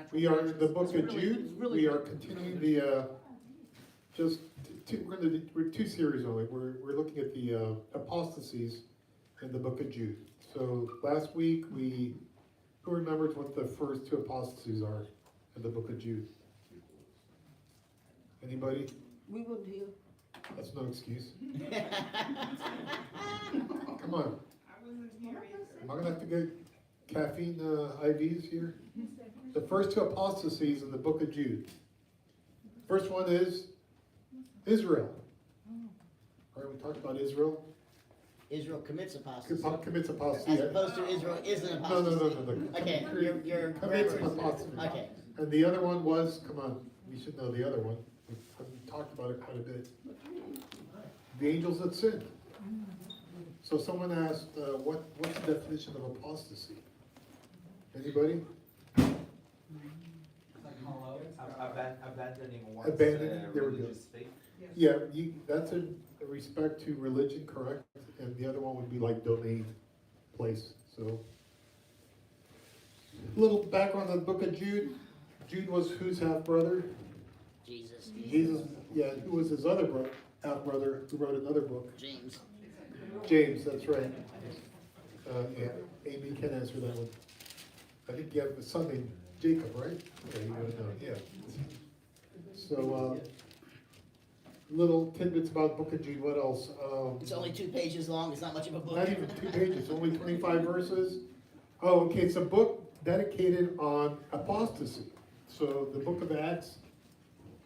supernatural. We are in the branches. Book It's of really- Jude. it's really We are good. continuing the, we're two series only. We're looking at the apostasies in the Book of Jude. So last week, who remembers what the first two apostasies are in the Book of Jude? Anybody? We wouldn't hear. That's no excuse. Come on. Am I gonna have to get caffeine IVs here? The first two apostasies in the Book of Jude. First one is Israel. All right, we talked about Israel. Israel commits apostasy. Commits apostasy. As opposed to Israel is an No, apostasy. no. Okay, your Commits grammar is- apostasy. Okay. And the other one was, come on, we should know the other one. We've talked about it quite a bit. The angels that sinned. So someone asked, what's the definition of apostasy? Anybody? Abandoning one's Abandoning, there we go. religious faith. Yeah, that's in respect to religion, correct? And the other one would be like domain, place, so. Little background on the Book of Jude. Jude was whose half-brother? Jesus. Jesus, yeah, who was his other half-brother, who wrote another book? James. James, that's right. Yeah, Amy can answer that one. I think you have a son named Jacob, right? Yeah, you would know, yeah. So, little tidbits about Book of Jude, what else? It's only 2 pages long. It's not much of a book. Not even 2 pages, only 25 verses. Oh, okay, it's a book dedicated on apostasy. So the book of Acts,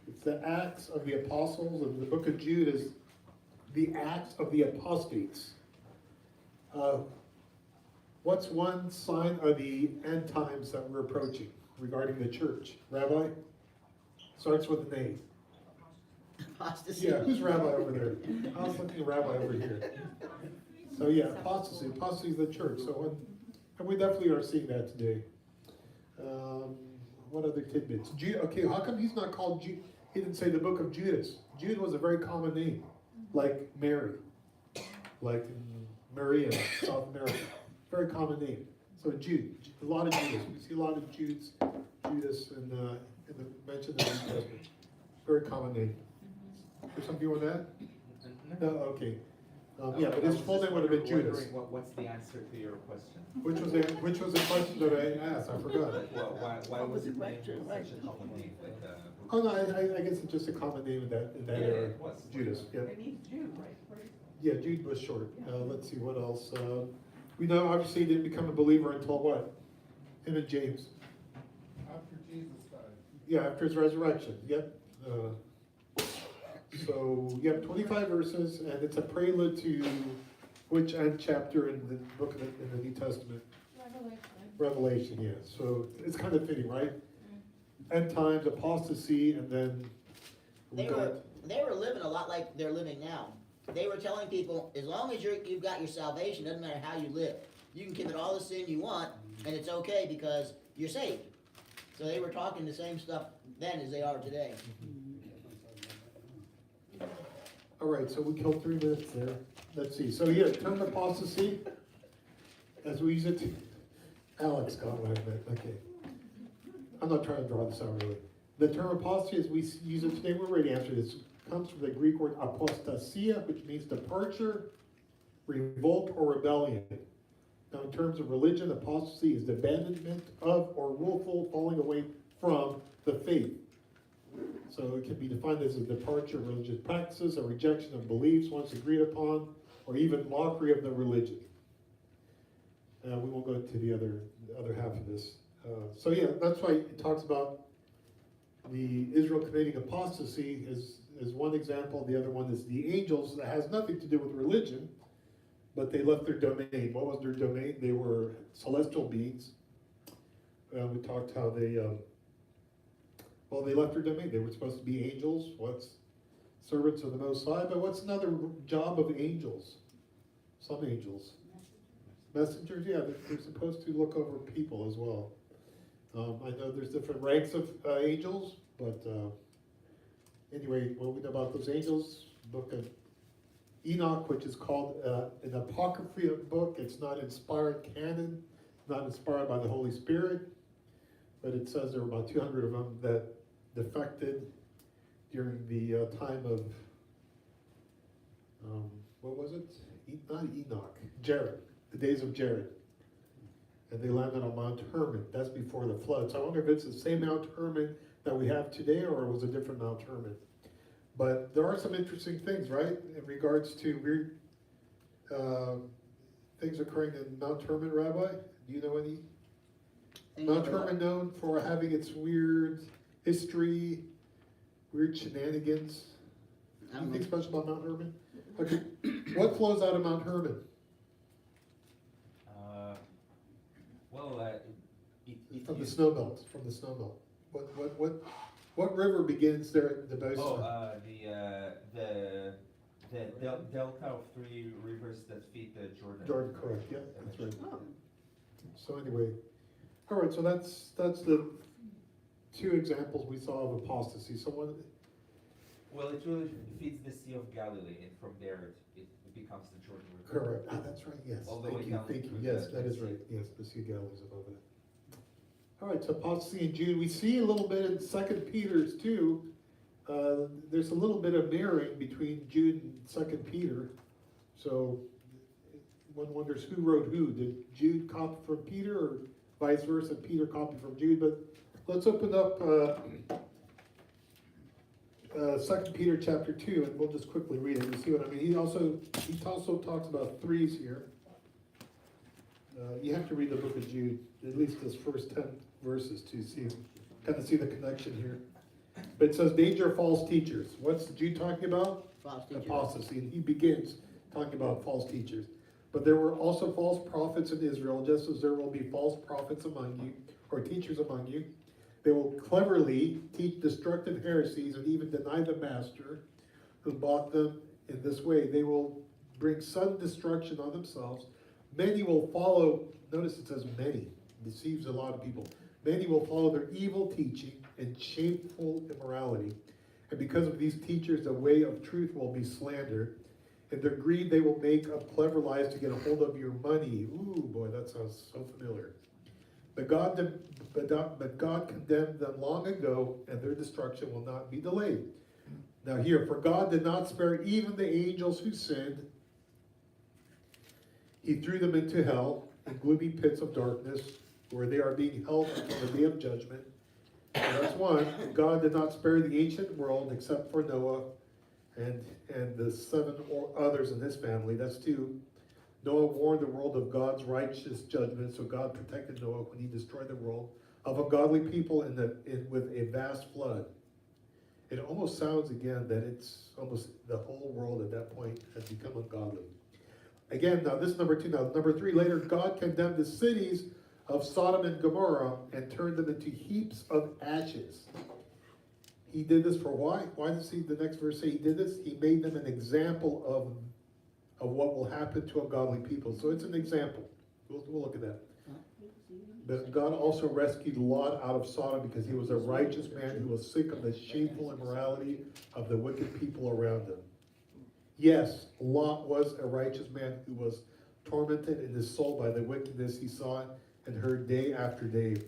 it's the Acts of the Apostles, and the Book of Jude is the Acts of the Apostates. What's one sign of the end times that we're approaching regarding the church? Rabbi? Starts with an A. Apostasy. Yeah, who's rabbi over there? I was looking at rabbi over here. So yeah, apostasy. Apostasy is the church. So and we definitely are seeing that today. What other tidbits? Jude. Okay, how come he's not called Jude? He didn't say the book of Judas. Jude was a very common name, like Mary, like Maria, South America. Very common name. So Jude, a lot of Judas. We see a lot of Judas in the mentioned in the New Testament. Very common name. There's some view on that? No, okay. Yeah, but his full name would have been Judas. What's the answer to your question? Which was the question that I asked? I forgot. Well, why What was was the it named question? such a common name? Oh no, I guess it's just a common name in that Yeah, era. it was. Judas. Yeah. And he's Jude, right? Yeah, Jude was short. Let's see what else. We know obviously he didn't become a believer until what? Him and James. After Jesus died. Yeah, after his resurrection. Yep. So you have 25 verses, and it's a prelude to which end chapter in the book in the New Testament? Revelation, yeah. So it's kind of fitting, right? End times, apostasy, and then we They were living a lot like they're living now. They were telling people, as long as you've got your salvation, doesn't matter how you live. You can commit all the sin you want, and it's okay because you're saved. So they were talking the same stuff then as they are today. All right, so we killed 3 minutes there. Let's see. So yeah, term apostasy, as we use it. Alex got what I meant. Okay. I'm not trying to draw this out really. The term apostasy, as we use it today, we already answered this, comes from the Greek word apostasia, which means departure, revolt, or rebellion. Now, in terms of religion, apostasy is the abandonment of or willful falling away from the faith. So it can be defined as a departure of religious practices, a rejection of beliefs once agreed upon, or even mockery of the religion. We won't go to the other half of this. So yeah, that's why it talks about the Israel committing apostasy is one example. The other one is the angels. That has nothing to do with religion, but they left their domain. What was their domain? They were celestial beings. We talked how they left their domain. They were supposed to be angels. What's servants of the Most High? But what's another job of angels? Some angels. Messengers, yeah, they're supposed to look over people as well. I know there's different ranks of angels, but anyway, what we know about those angels, Book of Enoch, which is called an apocryphal book. It's not inspired canon, not inspired by the Holy Spirit. but it says there were about 200 of them that defected during the time of, what was it? Not Enoch, Jared, the days of Jared. And they landed on Mount Hermon. That's before the flood. So I wonder if it's the same Mount Hermon that we have today, or it was a different Mount Hermon. But there are some interesting things, right, in regards to weird things occurring in Mount Hermon, Rabbi? Do you know any? Mount Hermon known for having its weird history, weird shenanigans. Anything special about Mount Hermon? Okay, what flows out of Mount Hermon? From the snow belt. From the snow belt. What river begins there at the base? The delta of 3 rivers that feed the Jordan. Jordan, correct. Yeah, that's right. So anyway, all right. So that's the 2 examples we saw of apostasy. So one. Well, it really feeds the Sea of Galilee, and from there it becomes the Jordan River. Correct. Ah, that's right. Yes. All the Thank way you. down Thank you. through Yes, the that is sea. right. Yes, the Sea of Galilee is above it. All right. So apostasy in Jude. We see a little bit in 2 Peter's too. There's a little bit of mirroring between Jude and 2 Peter. So one wonders who wrote who. Did Jude copy from Peter, or vice versa? Peter copied from Jude. But let's open up 2 Peter chapter 2, and we'll just quickly read it. You see what I mean? He also talks about threes here. You have to read the book of Jude, at least those first 10 verses to kind of see the connection here. But it says danger of false teachers. What's Jude talking about? False teachers. Apostasy. And he begins talking about false teachers. But there were also false prophets in Israel, just as there will be false prophets among you, or teachers among you. They will cleverly teach destructive heresies and even deny the master who bought them in this way. They will bring sudden destruction on themselves. Many will follow, notice it says many, deceives a lot of people. Many will follow their evil teaching and shameful immorality. And because of these teachers, the way of truth will be slandered. In their greed, they will make up clever lies to get a hold of your money. Ooh, boy, that sounds so familiar. But God condemned them long ago, and their destruction will not be delayed. Now here, for God did not spare even the angels who sinned. He threw them into hell, in gloomy pits of darkness, where they are being held until the day of judgment. So that's one. God did not spare the ancient world except for Noah and the 7 others in his family. That's 2. Noah warned the world of God's righteous judgment, so God protected Noah when he destroyed the world of ungodly people with a vast flood. It almost sounds again that it's almost the whole world at that point has become ungodly. Again, now this is number 2. Now number 3, later God condemned the cities of Sodom and Gomorrah and turned them into heaps of ashes. He did this for why? Why does the next verse say he did this? He made them an example of what will happen to ungodly people. So it's an example. We'll look at that. But God also rescued Lot out of Sodom because he was a righteous man who was sick of the shameful immorality of the wicked people around him. Yes, Lot was a righteous man who was tormented in his soul by the wickedness he saw and heard day after day.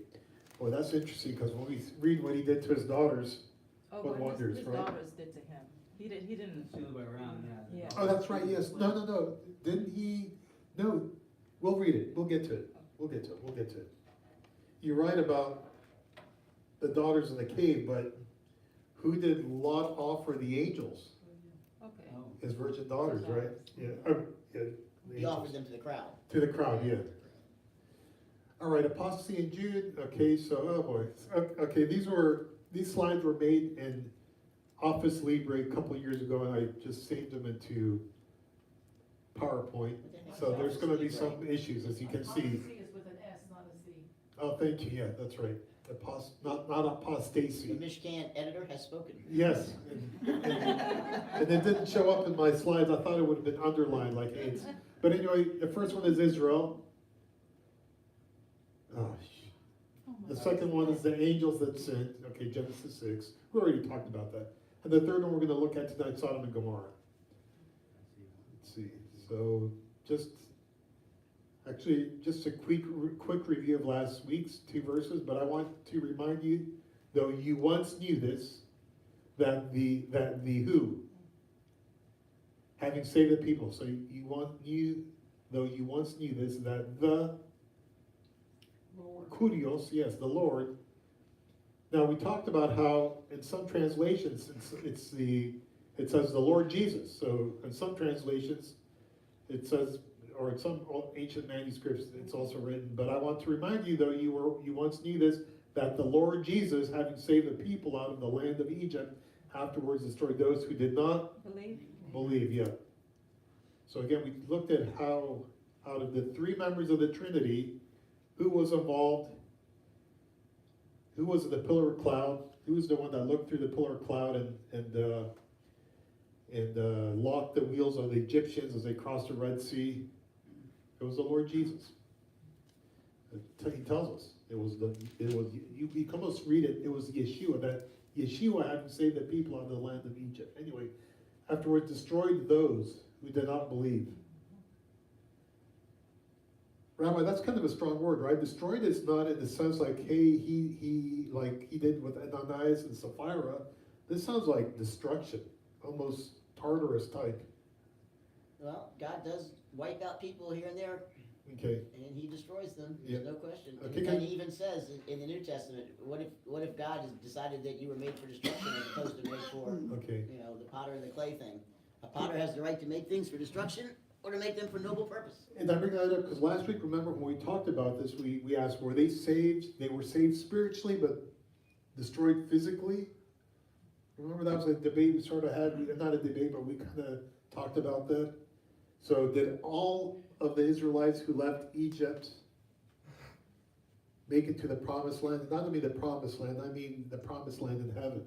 Well, that's interesting because when we read what he did to his daughters, what wonders, his right? daughters did to him. He didn't. She was around, yeah. Yeah. Oh, that's right, yes. No. Didn't he? No, we'll read it. We'll get to it. We'll get to it. You're right about the daughters in the cave, but who did Lot offer the angels? Okay. Oh. His virgin daughters, His right? daughters. Yeah. The He offers angels. them to the crowd. To the crowd, yeah. All right, apostasy in Jude. Okay, so, oh boy. Okay, these slides were made in Office Libre a couple of years ago, and I just saved them into PowerPoint. So there's going to be some issues, as you can see. Apostasy is with an S, not a C. Oh, thank you. Yeah, that's right. Not The apostasy. Michigan editor has spoken. Yes, and it didn't show up in my slides. I thought it would have been underlined like AIDS. But anyway, the first one is Israel. Oh, the second one is the angels that sinned. Okay, Genesis 6. We already talked about that. And the third one we're going to look at tonight, Sodom and Gomorrah. Let's see. So just Actually, just a quick review of last week's 2 verses, but I want to remind you, though you once knew this, that the who, having saved the people. So though you once knew this, that the Lord. Kurios, yes, the Lord. Now we talked about how in some translations it says the Lord Jesus. So in some translations it says, or in some ancient manuscripts it's also written. But I want to remind you, though you once knew this, that the Lord Jesus, having saved the people out of the land of Egypt, afterwards destroyed those who did not believe. Yeah. So again, we looked at how out of the 3 members of the Trinity, who was involved, who was in the pillar of cloud, who was the one that looked through the pillar of cloud and locked the wheels of the Egyptians as they crossed the Red Sea. It was the Lord Jesus. He tells us it was you can almost read it. It was Yeshua, that Yeshua having saved the people out of the land of Egypt. Anyway, afterwards destroyed those who did not believe. Rabbi, that's kind of a strong word, right? Destroyed is not in the sense like, hey, he like he did with Ananias and Sapphira. This sounds like destruction, almost Tartarus type. Well, God does wipe out people here and there, Okay. and he destroys them, Yeah. there's no question. Okay, And he even says in the New Testament, what if God has decided that you were made for destruction as opposed to made for, Okay. the potter and the clay thing? A potter has the right to make things for destruction or to make them for noble purpose. And I bring that up because last week, remember when we talked about this, we asked, were they saved? They were saved spiritually, but destroyed physically. Remember that was a debate we sort of had, not a debate, but we kind of talked about that. So did all of the Israelites who left Egypt make it to the promised land? And not only the promised land, I mean the promised land in heaven.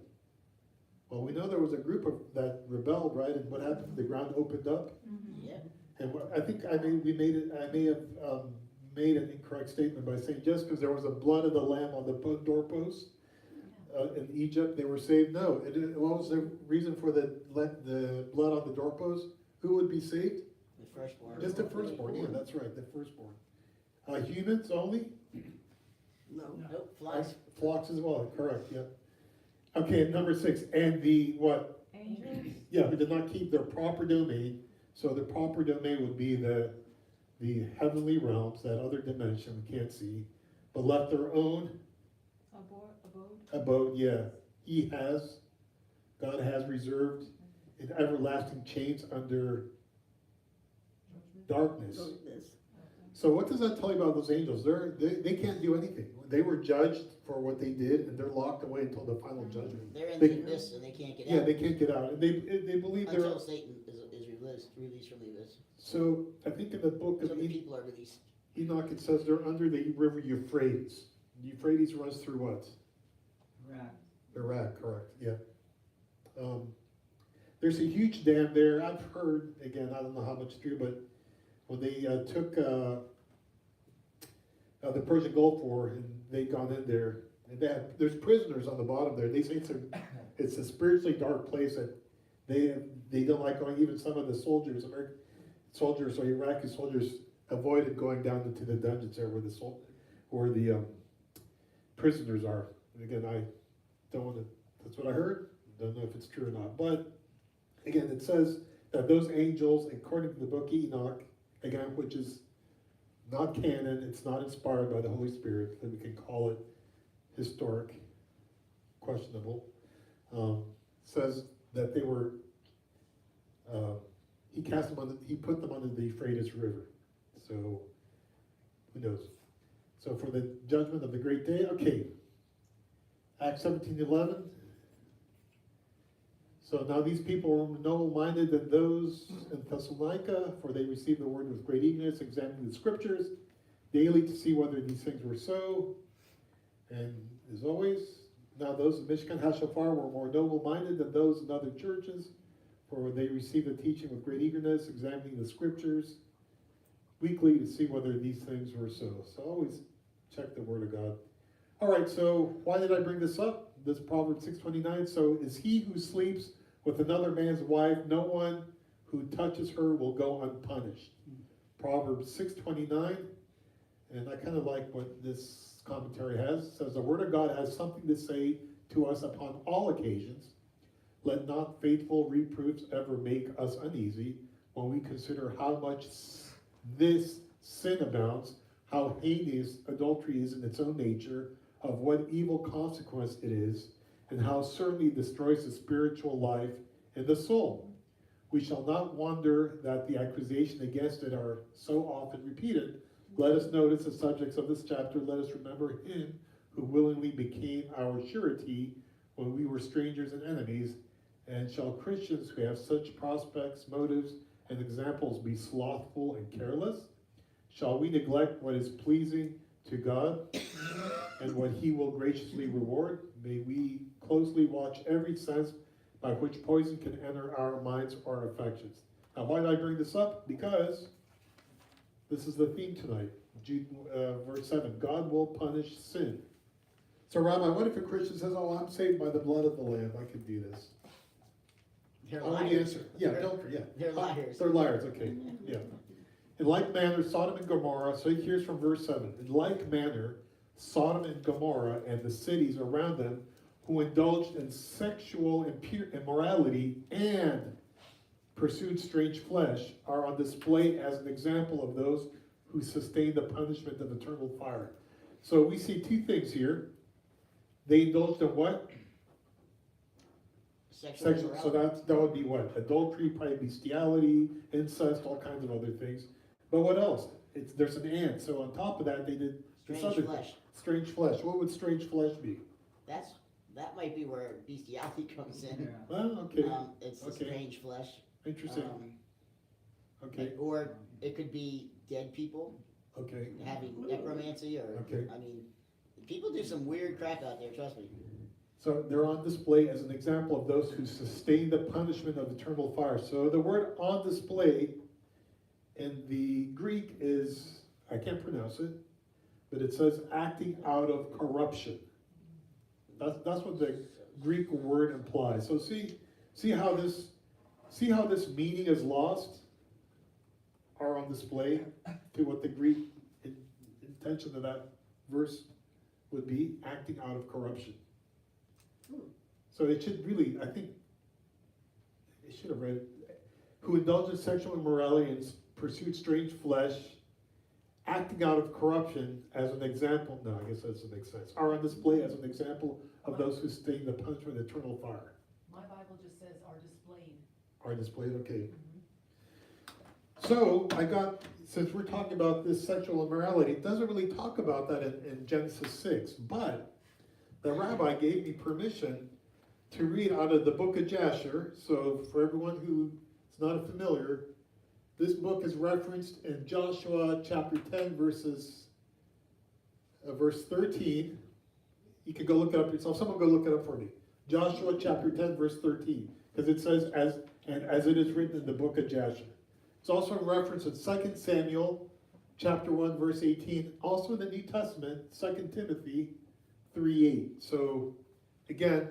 Well, we know there was a group that rebelled, right? And what happened? The ground opened up. Yeah. And I think I may have made an incorrect statement by saying just because there was a blood of the lamb on the doorpost in Egypt, they were saved. No. What was the reason for the blood on the doorpost? Who would be saved? The firstborn. Just the firstborn. Yeah, that's right, the firstborn. Humans only? No. Nope, flies. Flocks as well. Correct. Yeah. Okay. Number 6. And the what? Angels? Yeah, who did not keep their proper domain. So the proper domain would be the heavenly realms, that other dimension we can't see, but left their own abode. Yeah, God has reserved in everlasting chains under darkness. So what does that tell you about those angels? They can't do anything. They were judged for what they did, and they're locked away until the final judgment. They're in the abyss and they can't get out. Yeah, they can't get out, and they believe they're. Until Satan is released from the abyss. So I think in the book of So the people are released. Enoch, it says they're under the river Euphrates. The Euphrates runs through what? Iraq, correct, yeah. There's a huge dam there. I've heard, again, I don't know how much true, but when they took the Persian Gulf War and they'd gone in there, and there's prisoners on the bottom there. They say it's a spiritually dark place that they don't like going. Even some of the soldiers, American soldiers or Iraqi soldiers, avoided going down into the dungeons there where the prisoners are. And again, I don't want to. That's what I heard. Don't know if it's true or not. But again, it says that those angels, according to the book of Enoch, again, which is not canon, it's not inspired by the Holy Spirit, that we can call it historic, questionable, says that they were. He put them under the Euphrates River. So who knows? So for the judgment of the great day, okay. Acts 17:11. So now these people were noble-minded than those in Thessalonica, for they received the word with great eagerness, examining the scriptures daily to see whether these things were so. And as always, now those in Mishkan HaShafar were more noble-minded than those in other churches, for they received the teaching with great eagerness, examining the scriptures weekly to see whether these things were so. So always check the word of God. All right, so why did I bring this up? This Proverbs 6:29. So is he who sleeps with another man's wife, no one who touches her will go unpunished. Proverbs 6:29, and I kind of like what this commentary has. It says, the word of God has something to say to us upon all occasions. Let not faithful reproofs ever make us uneasy when we consider how much this sin abounds, how heinous adultery is in its own nature, of what evil consequence it is, and how certainly it destroys the spiritual life and the soul. We shall not wonder that the accusation against it are so often repeated. Let us notice the subjects of this chapter. Let us remember him who willingly became our surety when we were strangers and enemies. And shall Christians who have such prospects, motives, and examples be slothful and careless? Shall we neglect what is pleasing to God and what he will graciously reward? May we closely watch every sense by which poison can enter our minds or affections. Now, why did I bring this up? Because this is the theme tonight. Jude, verse 7, God will punish sin. So, Rabbi, what if a Christian says, oh, I'm saved by the blood of the Lamb, I can do this? They're I want the liars. answer. Yeah, adultery, yeah. They're liars. They're liars, okay, yeah. In like manner, Sodom and Gomorrah, so here's from verse 7. In like manner, Sodom and Gomorrah and the cities around them who indulged in sexual immorality and pursued strange flesh are on display as an example of those who sustain the punishment of eternal fire. So we see two things here. They indulged in what? Sexual So that would be what? Adultery, probably bestiality, incest, all kinds of other things. But what else? There's an and. So on top of that, they did this strange other flesh. Strange flesh. What would strange flesh be? That might be where bestiality comes in. Well, okay. It's Okay. strange flesh. Interesting. Okay. Or it could be dead people Okay. having necromancy, or Okay. I mean, people do some weird crap out there. Trust me. So they're on display as an example of those who sustain the punishment of eternal fire. So the word on display in the Greek is, I can't pronounce it, but it says acting out of corruption. That's what the Greek word implies. So see how this meaning is lost, are on display to what the Greek intention of that verse would be, acting out of corruption. So it should really, I think, it should have read, who indulge in sexual immorality and pursued strange flesh, acting out of corruption as an example, no, I guess that doesn't make sense, are on display as an example of those who sustain the punishment of eternal fire. My Bible just says are displayed. Are displayed, okay. So since we're talking about this sexual immorality, it doesn't really talk about that in Genesis 6, but the rabbi gave me permission to read out of the Book of Jasher. So for everyone who is not familiar, this book is referenced in Joshua chapter 10, verse 13. You can go look it up yourself. Someone go look it up for me. Joshua chapter 10, verse 13. Because it says, as it is written in the Book of Jasher. It's also referenced in 2 Samuel chapter 1, verse 18. Also in the New Testament, 2 Timothy 3:8. So again,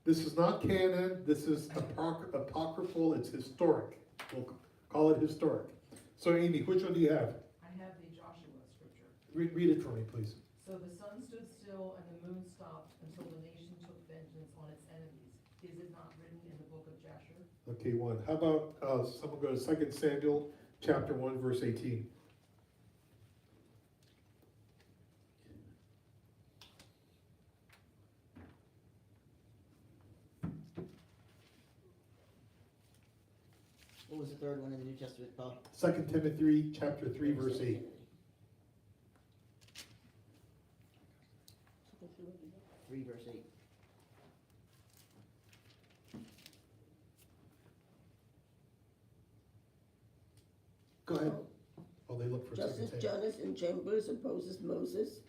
this is not canon. This is apocryphal. It's historic. We'll call it historic. So Amy, which one do you have? I have the Joshua scripture. Read it for me, please. So the sun stood still and the moon stopped until the nation took vengeance on its enemies. Is it not written in the book of Jasher? Okay, one. How about someone go to 2 Samuel chapter 1, verse 18. What was the third one in the New Testament, Paul? 2 Timothy chapter 3, verse 8. 3 verse 8. Go ahead. Oh, they look for Just 2 as Samuel. Jannes and Jambres opposes Moses,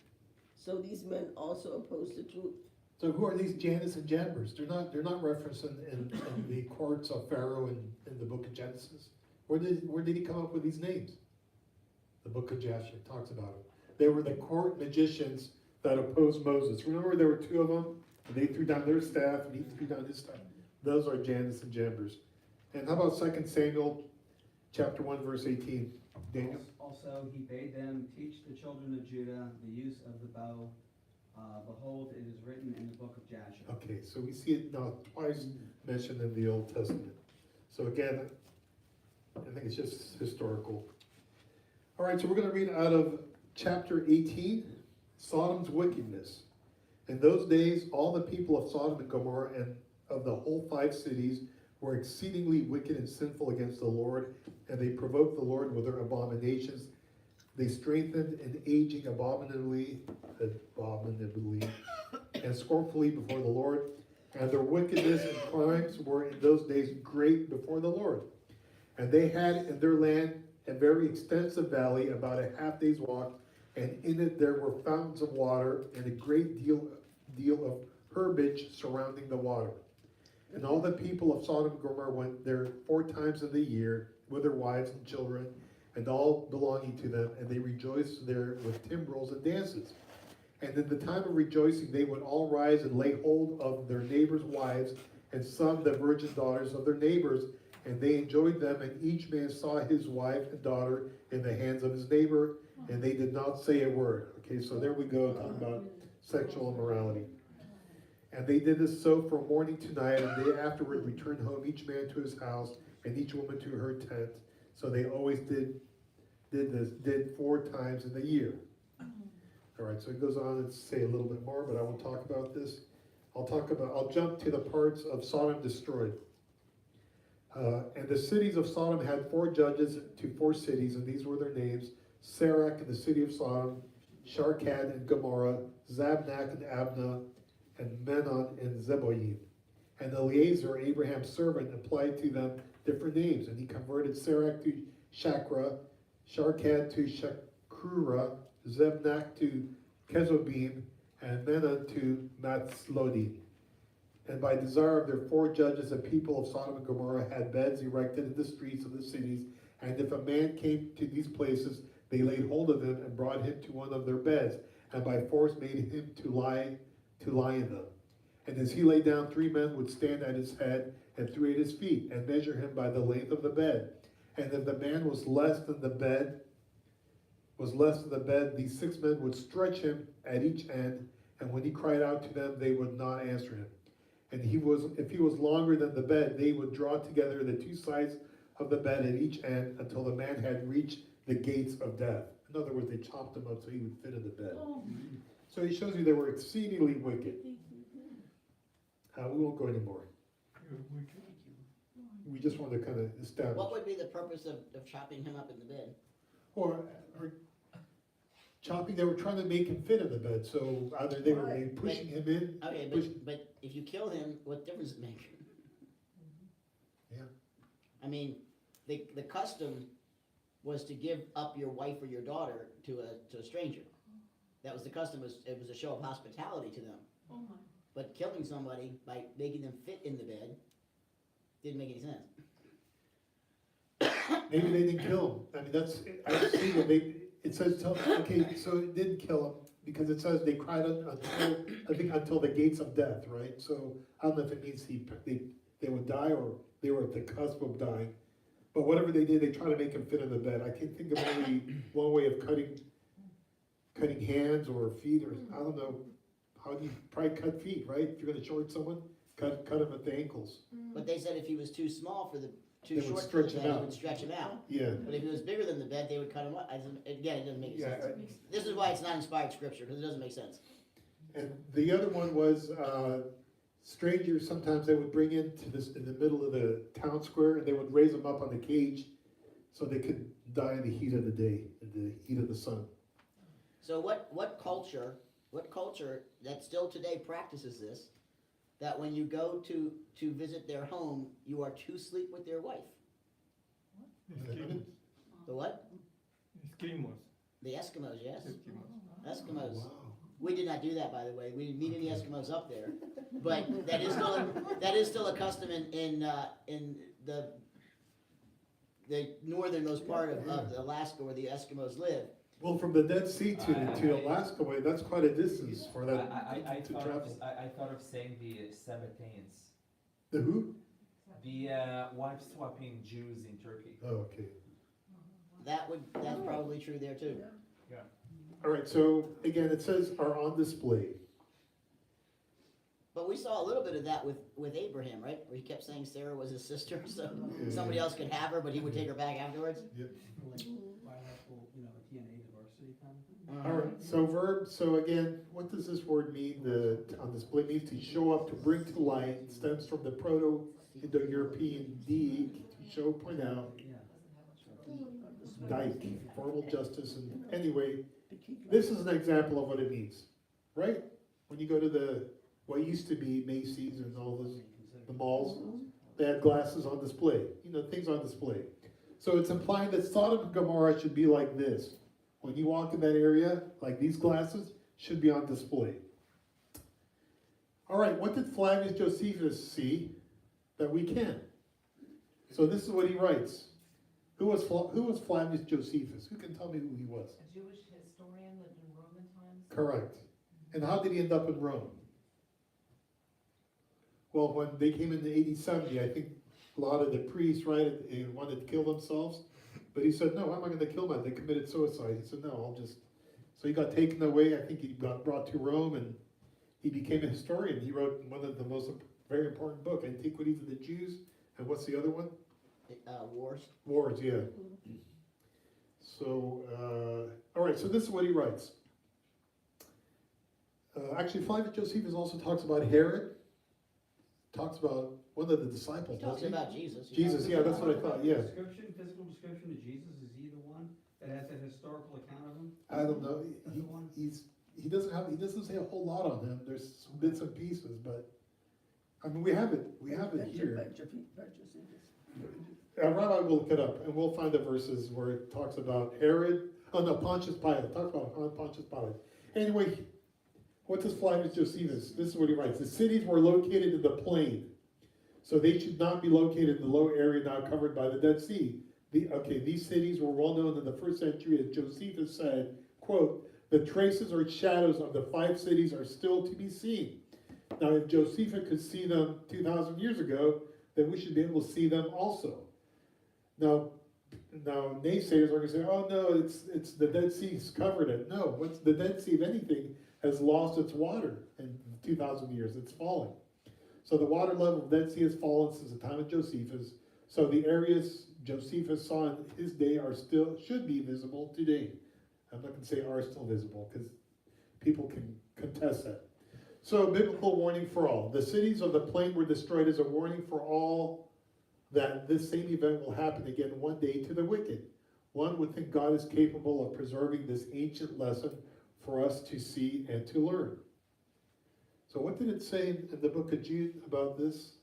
so these men also oppose the truth. So who are these Jannes and Jambres? They're not referenced in the courts of Pharaoh in the book of Genesis. Where did he come up with these names? The book of Jasher talks about them. They were the court magicians that opposed Moses. Remember there were two of them? And they threw down their staff and he threw down his staff. Those are Jannes and Jambres. And how about 2 Samuel chapter 1, verse 18. Daniel? Also, he bade them teach the children of Judah the use of the bow. Behold, it is written in the book of Jasher. Okay, so we see it now twice mentioned in the Old Testament. So again, I think it's just historical. All right, so we're going to read out of chapter 18, Sodom's wickedness. In those days, all the people of Sodom and Gomorrah and of the whole 5 cities were exceedingly wicked and sinful against the Lord, and they provoked the Lord with their abominations. They strengthened in aging abominably, and scornfully before the Lord, and their wickedness and crimes were in those days great before the Lord. And they had in their land a very extensive valley, about a half day's walk, and in it there were fountains of water, and a great deal of herbage surrounding the water. And all the people of Sodom and Gomorrah went there 4 times in the year with their wives and children, and all belonging to them, and they rejoiced there with timbrels and dances. And in the time of rejoicing, they would all rise and lay hold of their neighbors' wives, and some the virgin daughters of their neighbors, and they enjoyed them, and each man saw his wife and daughter in the hands of his neighbor, and they did not say a word. Okay, so there we go, talking about sexual immorality. And they did this so from morning to night, and they afterward returned home, each man to his house, and each woman to her tent. So they always did 4 times in the year. All right, so it goes on and say a little bit more, but I won't talk about this. I'll jump to the parts of Sodom destroyed. And the cities of Sodom had 4 judges to 4 cities, and these were their names: Sarak in the city of Sodom, Sharkad and Gomorrah, Zabnak and Abna, and Menon and Zeboim. And Eleazar, Abraham's servant, applied to them different names, and he converted Sarak to Shakra, Sharkad to Shakrura, Zebnak to Kezobim, and Menon to Matzlodim. And by desire of their 4 judges, the people of Sodom and Gomorrah had beds erected in the streets of the cities, and if a man came to these places, they laid hold of him and brought him to one of their beds, and by force made him to lie in them. And as he lay down, 3 men would stand at his head and 3 at his feet, and measure him by the length of the bed. And if the man was less than the bed, these 6 men would stretch him at each end, and when he cried out to them, they would not answer him. And if he was longer than the bed, they would draw together the 2 sides of the bed at each end until the man had reached the gates of death. In other words, they chopped him up so he would fit in the bed. So it shows you they were exceedingly wicked. We won't go anymore. We just want to kind of establish. What would be the purpose of chopping him up in the bed? Or chopping, they were trying to make him fit in the bed, so either they were maybe pushing him in. Okay, but if you kill him, what difference does it make? Yeah. I mean, the custom was to give up your wife or your daughter to a stranger. That was the custom. It was a show of hospitality to them. Oh my. But killing somebody by making them fit in the bed didn't make any sense. Maybe they didn't kill him. I mean, I see that it says, okay, so it didn't kill him, because it says they cried until the gates of death, right? So I don't know if it means they would die or they were at the cusp of dying. But whatever they did, they tried to make him fit in the bed. I can't think of only one way of cutting hands or feet, or I don't know. How do you probably cut feet, right? If you're going to short someone, cut him at the ankles. But they said if he was too small for They would short for stretch the him bed, out. they would stretch him out. Yeah. But if he was bigger than the bed, they would cut him up. Again, it doesn't make Yeah, sense. This is why it's not inspired scripture, because it doesn't make sense. And the other one was strangers. Sometimes they would bring in the middle of the town square, and they would raise them up on the cage so they could die in the heat of the day, in the heat of the sun. So what culture that still today practices this, that when you go to visit their home, you are to sleep with their wife? Eskimos. The what? Eskimos. The Eskimos, yes. Eskimos. Eskimos. Wow. We did not do that, by the way. We didn't meet any Eskimos up there, but that is still a custom in the northernmost part of Alaska where the Eskimos live. Well, from the Dead Sea to Alaska way, that's quite a distance for that I to thought travel. I thought of saying the Sabbateans, The who? the wife swapping Jews in Turkey. Oh, okay. That's probably true there too. All right, so again, it says are on display. But we saw a little bit of that with Abraham, right? Where he kept saying Sarah was his sister, so Yeah. somebody else could have her, but he would take her back afterwards. Like bilateral, DNA diversity kind of thing. All right, so verb, so again, what does this word mean? On display means to show up, to bring to light, stems from the Proto-Indo-European dig, to show, point out, dike, formal justice, and anyway, this is an example of what it means, right? When you go to what used to be Macy's and all those, the malls, they had glasses on display, things on display. So it's implying that Sodom and Gomorrah should be like this. When you walk in that area, like these glasses should be on display. All right, what did Flavius Josephus see that we can? So this is what he writes. Who was Flavius Josephus? Who can tell me who he was? A Jewish historian lived in Roman times. Correct. And how did he end up in Rome? Well, when they came in the AD 70, I think a lot of the priests, right, they wanted to kill themselves. But he said, no, how am I going to kill them? They committed suicide. He said, no, So he got taken away. I think he got brought to Rome and he became a historian. He wrote one of the very important book, Antiquities of the Jews. And what's the other one? Wars. Wars, yeah. So, all right, so this is what he writes. Actually, Flavius Josephus also talks about Herod. Talks about one of the disciples, He talks doesn't he? about Jesus. Jesus, yeah, that's what I thought, yeah. Physical description of Jesus, is he the one that has that historical account of him? I don't know. That's the one? He doesn't say a whole lot on him. There's some bits and pieces, but I mean we have it here. Rabbi will look it up and we'll find the verses where it talks about Herod. Oh no, Pontius Pilate. It talks about Pontius Pilate. Anyway, what does Flavius Josephus? This is what he writes. The cities were located in the plain, so they should not be located in the low area now covered by the Dead Sea. These cities were well known in the first century, as Josephus said, quote, the traces or shadows of the 5 cities are still to be seen. Now, if Josephus could see them 2,000 years ago, then we should be able to see them also. Now naysayers are going to say, oh no, it's the Dead Sea's covered it. No, what's the Dead Sea, if anything, has lost its water in 2,000 years. It's falling. So the water level of the Dead Sea has fallen since the time of Josephus. So the areas Josephus saw in his day should be visible today. I'm not going to say are still visible because people can contest that. So biblical warning for all. The cities of the plain were destroyed as a warning for all that this same event will happen again one day to the wicked. One would think God is capable of preserving this ancient lesson for us to see and to learn. So what did it say in the book of Jude about this?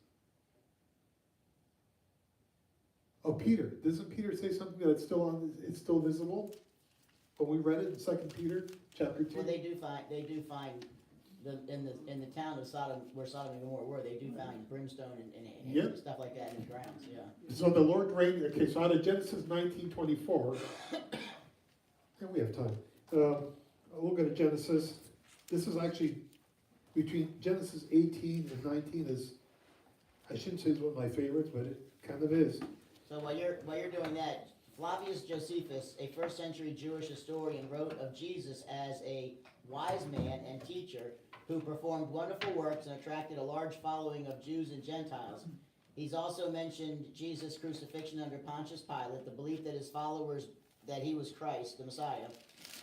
Oh, Peter. Doesn't Peter say something that it's still visible? When we read it in 2 Peter chapter 2. Well, they do find in the town of Sodom, where Sodom and Gomorrah were, they do find brimstone and Yep. stuff like that in the grounds, yeah. So the Lord reigned. Okay, so out of Genesis 19:24, and we have time. We'll go to Genesis. This is actually between Genesis 18 and 19 is, I shouldn't say it's one of my favorites, but it kind of is. So while you're doing that, Flavius Josephus, a first century Jewish historian, wrote of Jesus as a wise man and teacher who performed wonderful works and attracted a large following of Jews and Gentiles. He's also mentioned Jesus' crucifixion under Pontius Pilate, the belief that his followers that he was Christ, the Messiah,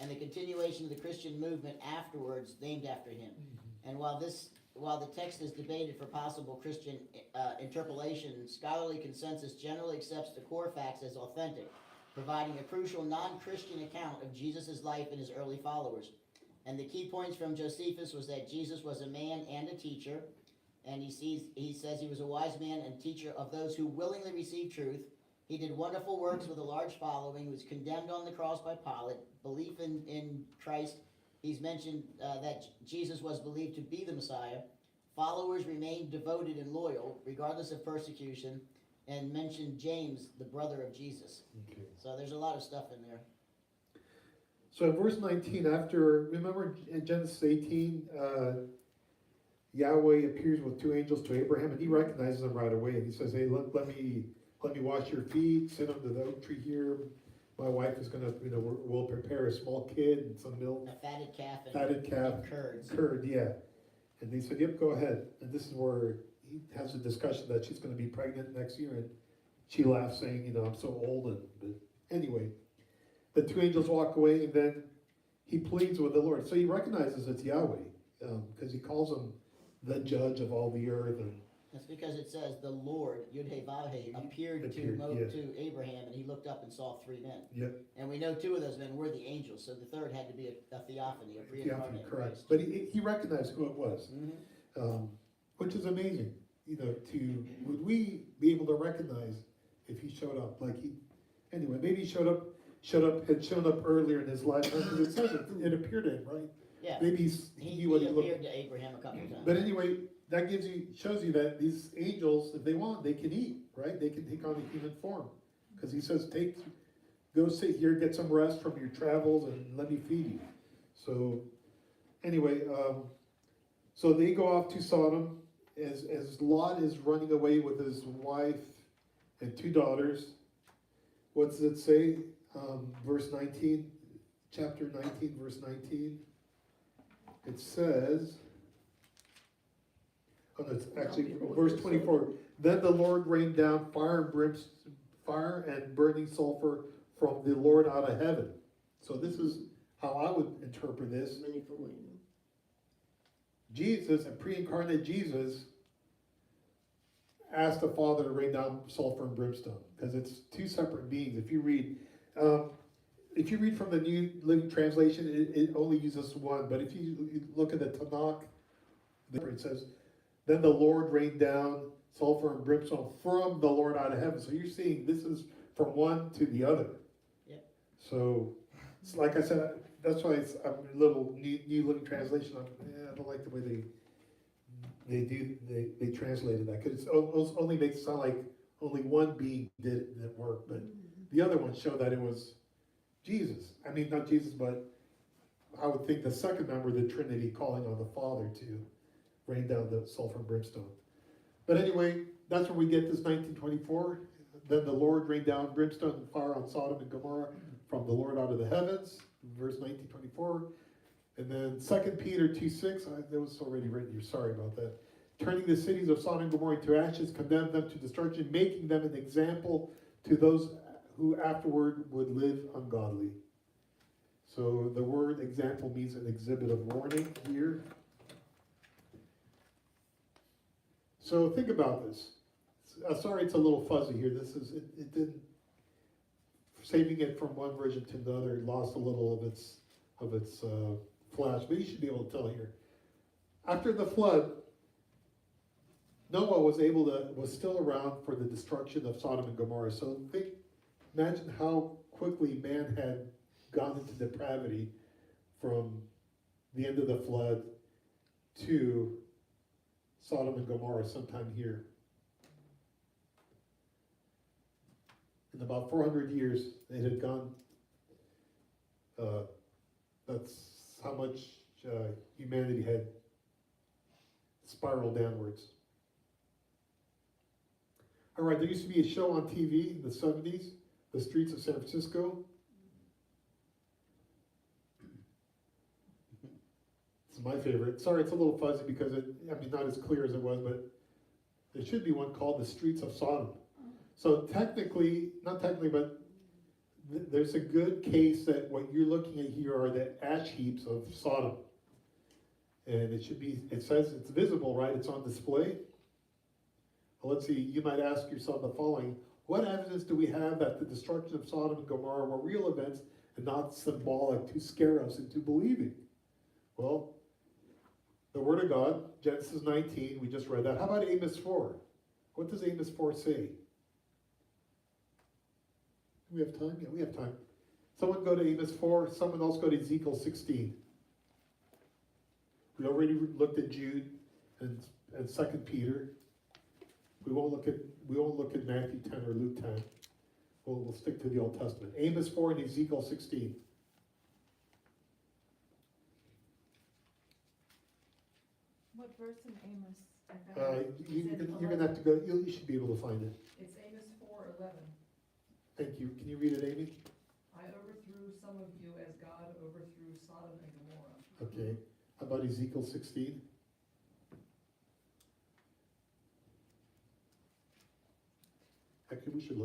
and the continuation of the Christian movement afterwards named after him. And while the text is debated for possible Christian interpolation, scholarly consensus generally accepts the core facts as authentic, providing a crucial non-Christian account of Jesus' life and his early followers. And the key points from Josephus was that Jesus was a man and a teacher, and he says he was a wise man and teacher of those who willingly receive truth. He did wonderful works with a large following. He was condemned on the cross by Pilate. Belief in Christ. He's mentioned that Jesus was believed to be the Messiah. Followers remained devoted and loyal, regardless of persecution, and mentioned James, the brother of Jesus. Okay. So there's a lot of stuff in there. So in verse 19, remember in Genesis 18, Yahweh appears with 2 angels to Abraham, and he recognizes them right away, and he says, hey, let me wash your feet, sit under the oak tree here, my wife is gonna, we'll prepare a small kid and some milk, A fatted calf fatted calf, and curds. curd, yeah. And they said, yep, go ahead. And this is where he has a discussion that she's gonna be pregnant next year, and she laughs saying, I'm so old, but anyway. The two angels walk away, and then he pleads with the Lord. So he recognizes it's Yahweh, because he calls him the judge of all the earth, and That's because it says the Lord, Yud-Heh-Vav-Heh, appeared Appeared, yeah. to Abraham, and he looked up and saw three men. yep, And we know two of those men were the angels, so the third had to be a theophany, a yeah, pre-incarnate correct. Christ. But he recognized who it was. Mhm. Which is amazing, would we be able to recognize if he showed up, anyway, maybe he had shown up earlier in his lifetime, because it says it appeared to him, right? Yeah, Maybe he knew what he looked. appeared to Abraham a couple of times. But anyway, that shows you that these angels, if they want, they can eat, right? They can take on a human form, because he says, go sit here, get some rest from your travels, and let me feed you. So, anyway, so they go off to Sodom, as Lot is running away with his wife and two daughters. What does it say? Verse 19, chapter 19, verse 19. It says, oh no, it's actually verse 24. Then the Lord rained down fire and burning sulfur from the Lord out of heaven. So this is how I would interpret this. Many for winning. Jesus, a pre-incarnate Jesus, asked the Father to rain down sulfur and brimstone, because it's two separate beings. If you read from the New Living Translation, it only uses one, but if you look at the Tanakh, it says, then the Lord rained down sulfur and brimstone from the Lord out of heaven. So you're seeing this is from one to the other. Yep. So, it's like I said, that's why I'm a little New Living Translation. I don't like the way they translated that, because it only makes it sound like only one being did that work, but the other one showed that it was Jesus. I mean, not Jesus, but I would think the second member of the Trinity calling on the Father to rain down the sulfur and brimstone. But anyway, that's where we get this 1924. Then the Lord rained down brimstone and fire on Sodom and Gomorrah from the Lord out of the heavens, verse 1924. And then 2 Peter 2:6, that was already written here, sorry about that. Turning the cities of Sodom and Gomorrah into ashes, condemned them to destruction, making them an example to those who afterward would live ungodly. So the word example means an exhibit of warning here. So think about this. Sorry, it's a little fuzzy here. It didn't, saving it from one version to another, it lost a little of its flash, but you should be able to tell here. After the flood, Noah was still around for the destruction of Sodom and Gomorrah. So imagine how quickly man had gone into depravity from the end of the flood to Sodom and Gomorrah sometime here. In about 400 years, it had gone, that's how much humanity had spiraled downwards. All right, there used to be a show on TV in the 70s, The Streets of San Francisco. It's my favorite. Sorry, it's a little fuzzy because not as clear as it was, but there should be one called The Streets of Sodom. So not technically, but there's a good case that what you're looking at here are the ash heaps of Sodom. And it says it's visible, right? It's on display. Well, let's see, you might ask yourself the following: what evidence do we have that the destruction of Sodom and Gomorrah were real events and not symbolic to scare us into believing? Well, the Word of God, Genesis 19, we just read that. How about Amos 4? What does Amos 4 say? Do we have time? Yeah, we have time. Someone go to Amos 4, someone else go to Ezekiel 16. We already looked at Jude and 2 Peter. We won't look at Matthew 10 or Luke 10. We'll stick to the Old Testament. Amos 4 and Ezekiel 16. What verse in Amos? You're gonna have to go. You should be able to find it. It's Amos 4:11. Thank you. Can you read it, Amy? some of you as God overthrew Sodom and Gomorrah. Okay, how about Ezekiel 16? Actually, we should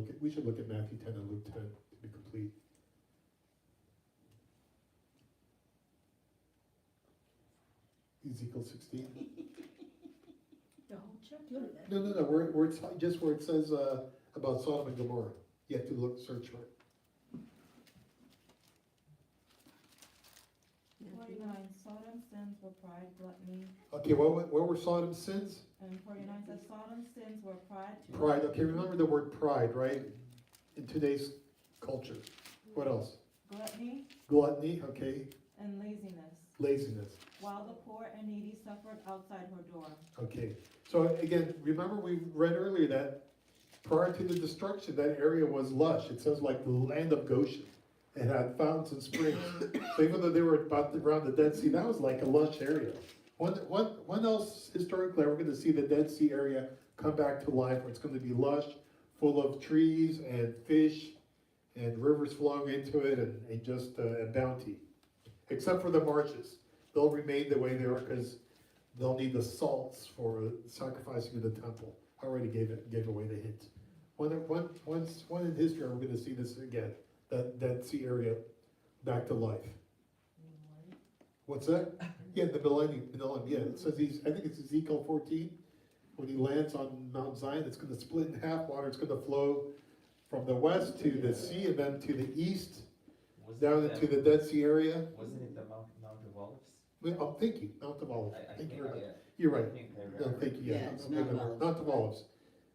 look at Matthew 10 and Luke 10 to be complete. Ezekiel 16? The whole chapter. No, where it's, just where it says, about Sodom and Gomorrah. You have to look, search for it. 49, Sodom sins were pride, gluttony, Okay, what were Sodom's sins? and 49 says Sodom's sins were pride. Pride, okay, remember the word pride, right? In today's culture. What else? Gluttony Gluttony, okay, and laziness, laziness, while the poor and needy suffered outside her door. okay. So again, remember we read earlier that prior to the destruction, that area was lush. It says like the land of Goshen. It had fountains and springs. So even though they were around the Dead Sea, that was like a lush area. When else historically are we gonna see the Dead Sea area come back to life where it's gonna be lush, full of trees and fish and rivers flowing into it and just a bounty? Except for the marshes. They'll remain the way they are because they'll need the salts for sacrificing in the temple. I already gave away the hint. When in history are we gonna see this again? That Dead Sea area back to life? What's that? Yeah, the millennium, yeah, it says I think it's Ezekiel 14, when he lands on Mount Zion, it's gonna split in half, water, it's gonna flow from the west to the sea and then to the east, down into the Dead Sea area. Wasn't it the Mount of Olives? I'm thinking, Mount of Olives, I thank think, you very much. yeah. You're right, I think I no, remember. thank you, yeah. Yeah, it's Mount of Olives. Mount of Olives.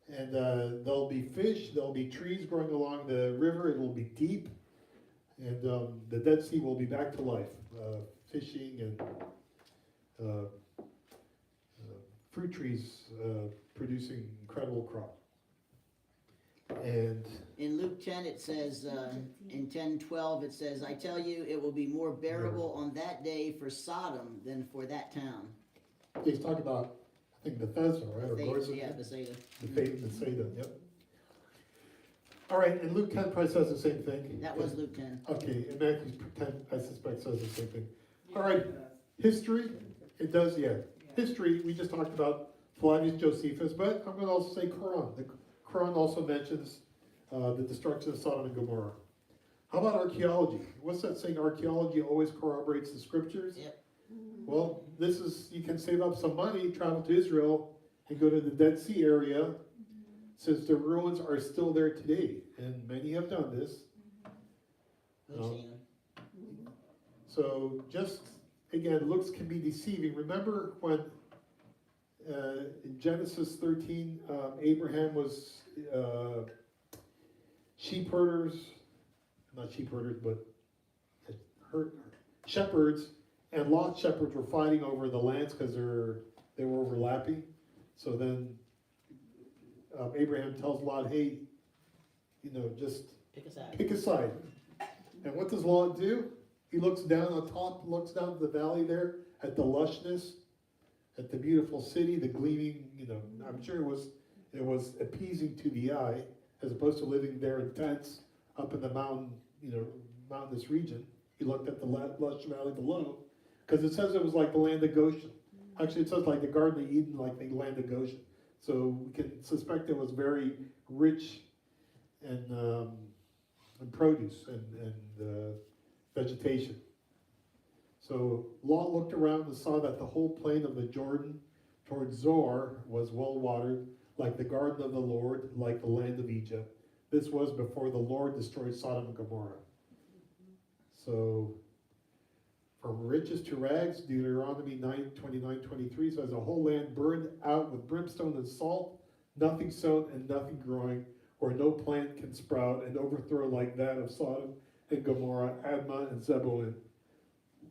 And there'll be fish, there'll be trees growing along the river, it will be deep, and the Dead Sea will be back to life, fishing and fruit trees producing incredible crop. And In Luke 10, it says, in 10:12, it says, I tell you, it will be more bearable on that day for Sodom than for that town. he's talking about, I think Bethesda, right? Or Bethesda? Yeah, Bethsaida. Bethsaida, yep. All right, and Luke 10 probably says the same thing. That was Luke 10. Okay, and Matthew 10, I suspect, says the same thing. All right, history, it does, yeah. History, we just talked about Flavius Josephus, but I'm gonna also say Quran. The Quran also mentions the destruction of Sodom and Gomorrah. How about archaeology? What's that saying? Archaeology always corroborates the scriptures? Yep. Well, this is, you can save up some money, travel to Israel, and go to the Dead Sea area, since the ruins are still there today, and many have done this. We've No. seen them. So just, again, looks can be deceiving. Remember when in Genesis 13, Abraham was sheep herders, not sheep herders, but shepherds, and Lot's shepherds were fighting over the lands because they were overlapping. So then Abraham tells Lot, hey, just Pick a side. pick a side. And what does Lot do? He looks down on top, looks down to the valley there at the lushness, at the beautiful city, the gleaming, I'm sure it was appeasing to the eye, as opposed to living there in tents up in the mountain, mountainous region. He looked at the lush valley below, because it says it was like the land of Goshen. Actually, it says like the Garden of Eden, like the land of Goshen. So we can suspect it was very rich and produce and vegetation. So Lot looked around and saw that the whole plain of the Jordan towards Zoar was well watered, like the garden of the Lord, like the land of Egypt. This was before the Lord destroyed Sodom and Gomorrah. So from riches to rags, Deuteronomy 9:29-23 says, the whole land burned out with brimstone and salt, nothing sown and nothing growing, where no plant can sprout, an overthrow like that of Sodom and Gomorrah, Admah and Zeboim,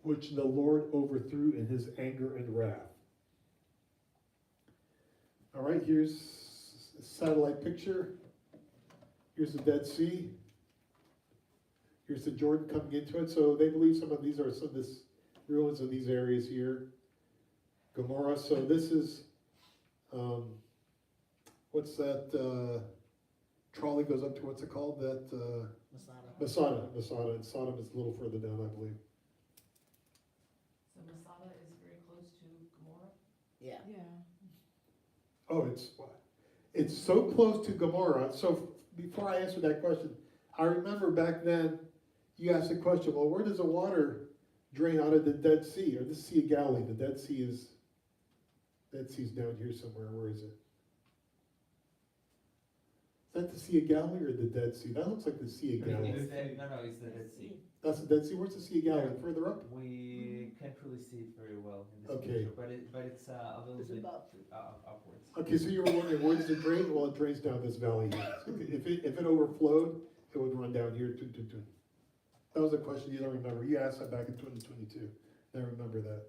which the Lord overthrew in his anger and wrath. All right, here's a satellite picture. Here's the Dead Sea. Here's the Jordan coming into it. So they believe some of these are some of this ruins of these areas here. Gomorrah. So this is, what's that trolley goes up to, what's it called? That Masada, and Sodom is a little further down, I believe. So Masada is very close to Gomorrah? Yeah. Oh, it's so close to Gomorrah, so before I answer that question, I remember back then, you asked the question, well, where does the water drain out of the Dead Sea, or the Sea of Galilee? The Dead Sea's down here somewhere, where is it? Is that the Sea of Galilee or the Dead Sea? That looks like the Sea of Galilee. It's the, no, it's the Dead Sea. That's the Dead Sea, where's the Sea of Galilee, further up? We can't really see it very well in this Okay. picture, but it's a little It's bit about- upwards. Okay, so you were wondering, where does it drain? Well, it drains down this valley here. So if it overflowed, it would run down here, That was a question you don't remember. You asked that back in 2022. I remember that.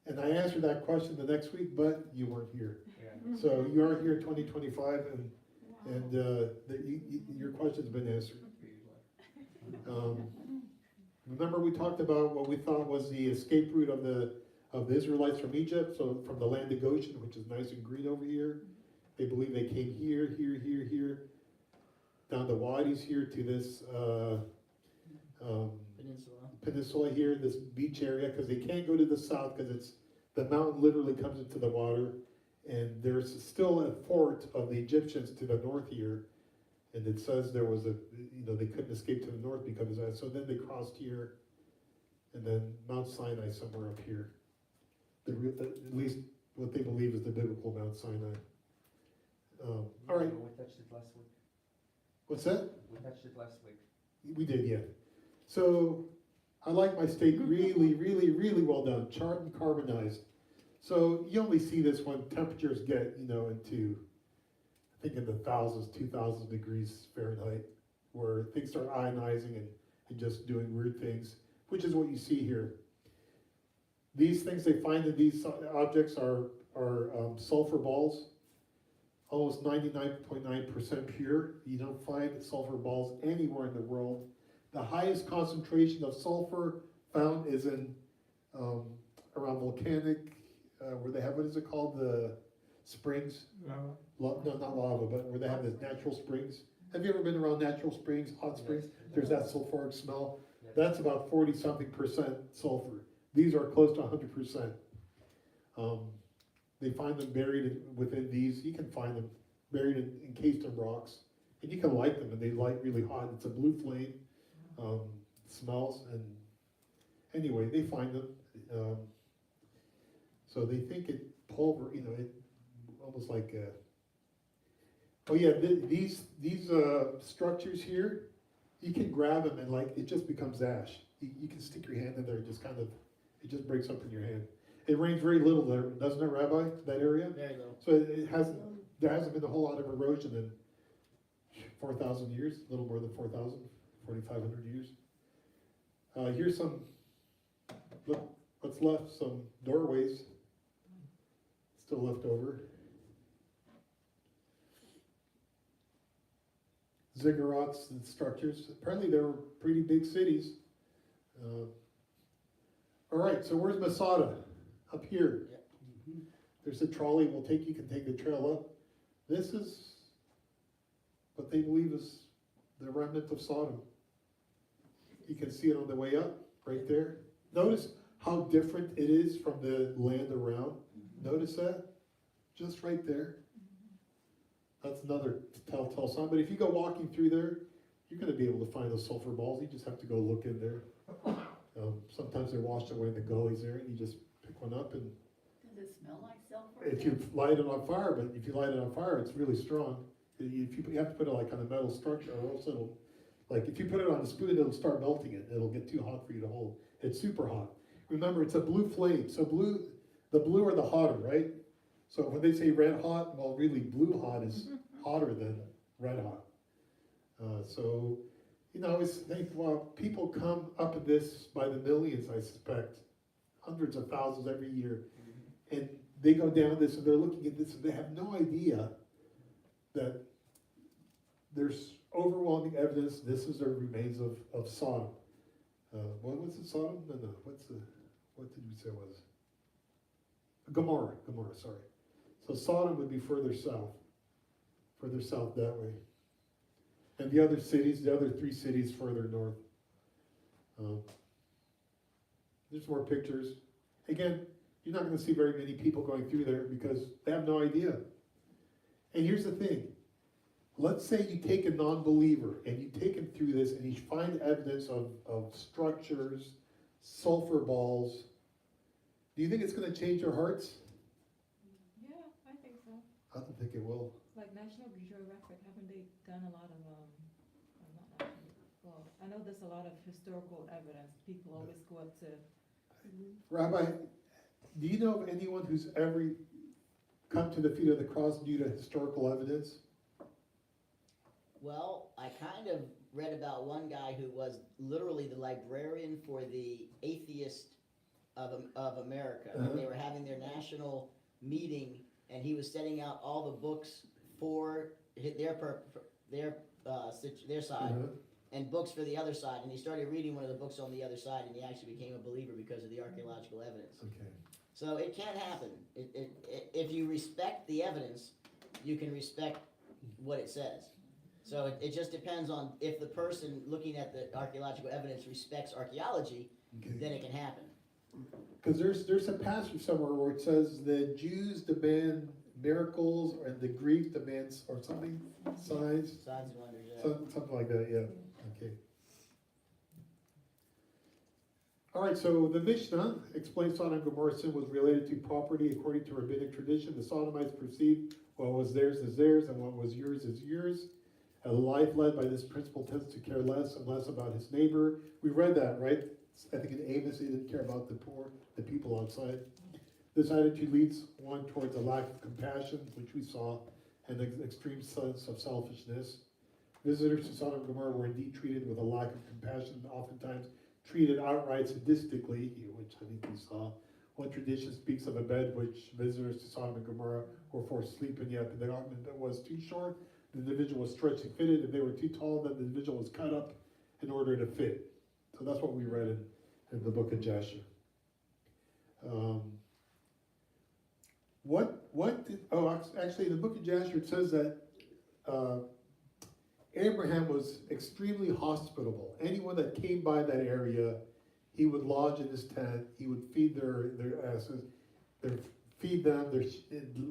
And I answered that question the next week, but you weren't here. Yeah. So you are here in 2025, and your question's been answered. Remember we talked about what we thought was the escape route of the Israelites from Egypt, so from the land of Goshen, which is nice and green over here. They believe they came here, down the wadis here to this peninsula here, this beach area, because they can't go to the south because the mountain literally comes into the water, and there's still a fort of the Egyptians to the north here, and it says there was they couldn't escape to the north because of that. So then they crossed here, and then Mount Sinai somewhere up here. At least what they believe is the biblical Mount Sinai. All right, We touched it last week. what's that? We touched it last week. We did, yeah. So I like my steak really, really, really well done, charred and carbonized. So you only see this when temperatures get, into, I think in the thousands, 2,000 degrees Fahrenheit, where things start ionizing and just doing weird things, which is what you see here. These things they find in these objects are sulfur balls, almost 99.9% pure. You don't find sulfur balls anywhere in the world. The highest concentration of sulfur found is in around volcanic, where they have, what is it called, the springs? No, not lava, but where they have the natural springs. Have you ever been around natural springs, hot springs? There's that sulfuric smell. Yes. That's about 40-something% sulfur. These are close to 100%. They find them buried within these. You can find them buried encased in rocks, and you can light them, and they light really hot. It's a blue flame, smells, and anyway, they find them. So they think it pulver, it almost like. Oh yeah, these structures here, you can grab them and it just becomes ash. You can stick your hand in there, and just it just breaks up in your hand. It rains very little there, doesn't it, Rabbi? That area. Very little. So there hasn't been a whole lot of erosion in 4,000 years, a little more than 4,000, 4,500 years. Here's look what's left, some doorways still left over. Ziggurats and structures. Apparently they were pretty big cities. All right, so where's Masada? Up here. Yep. There's a trolley you can take the trail up. This is what they believe is the remnant of Sodom. You can see it on the way up, right there. Notice how different it is from the land around. Notice that? Just right there. That's another telltale sign. But if you go walking through there, you're going to be able to find those sulfur balls. You just have to go look in there. Sometimes they're washed away in the gullies there, and you just pick one up. And Does it smell like sulfur? if you light it on fire, but if you light it on fire, it's really strong. You have to put it on a metal structure, or else it'll, if you put it on a spoon, it'll start melting it. It'll get too hot for you to hold. It's super hot. Remember, it's a blue flame. So the blue are the hotter, right? So when they say red hot, well, really blue hot is hotter than red hot. People come up in this by the millions, I suspect, hundreds of thousands every year, and they go down this and they're looking at this and they have no idea that there's overwhelming evidence this is the remains of Sodom. What was it, Sodom? No, what did we say it was? Gomorrah, sorry. So Sodom would be further south that way. And the other cities, the other 3 cities further north. There's more pictures. Again, you're not gonna see very many people going through there because they have no idea. And here's the thing. Let's say you take a non-believer and you take him through this and you find evidence of structures, sulfur balls. Do you think it's gonna change their hearts? Yeah, I think so. I don't think it will. Like National Geographic, haven't they done a lot of, not National, well, I know there's a lot of historical evidence. People always go up to, Rabbi, do you know of anyone who's ever come to the feet of the cross due to historical evidence? Well, I kind of read about one guy who was literally the librarian for the atheist of America. And they were having their national meeting, and he was setting out all the books for their side, and books for the other side. And he started reading one of the books on the other side, and he actually became a believer because of the archaeological evidence. Okay. So it can happen. If you respect the evidence, you can respect what it says. So it just depends on if the person looking at the archaeological evidence respects archaeology, then it can happen. Because there's a passage somewhere where it says the Jews demand miracles and the Greeks demands or something, signs, Signs and wonders, yeah. something like that, yeah, okay. All right, so the Mishnah explains Sodom and Gomorrah sin was related to property according to rabbinic tradition. The Sodomites perceived what was theirs is theirs and what was yours is yours. A life led by this principle tends to care less and less about his neighbor. We read that, right? I think in Amos, he didn't care about the poor, the people outside. This attitude leads one towards a lack of compassion, which we saw, and an extreme sense of selfishness. Visitors to Sodom and Gomorrah were indeed treated with a lack of compassion, oftentimes treated outright sadistically, which I think we saw. One tradition speaks of a bed which visitors to Sodom and Gomorrah were forced to sleep in, yet the garment that was too short, the individual was stretched and fitted. If they were too tall, then the individual was cut up in order to fit. So that's what we read in the book of Jasher. Actually, in the book of Jasher, it says that Abraham was extremely hospitable. Anyone that came by that area, he would lodge in his tent. He would feed their asses, feed them,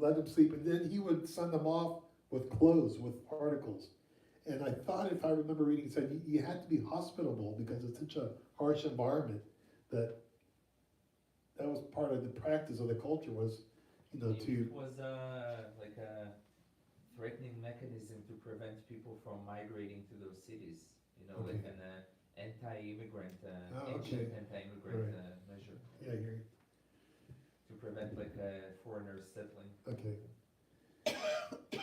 let them sleep, and then he would send them off with clothes, with articles. And I thought, if I remember reading, it said you had to be hospitable because it's such a harsh environment that was part of the practice of the culture was, It was like a threatening mechanism to prevent people from migrating to those cities. Okay. Like an anti-immigrant, okay. ancient anti-immigrant Right. measure Yeah, I hear you. to prevent like foreigners settling. Okay.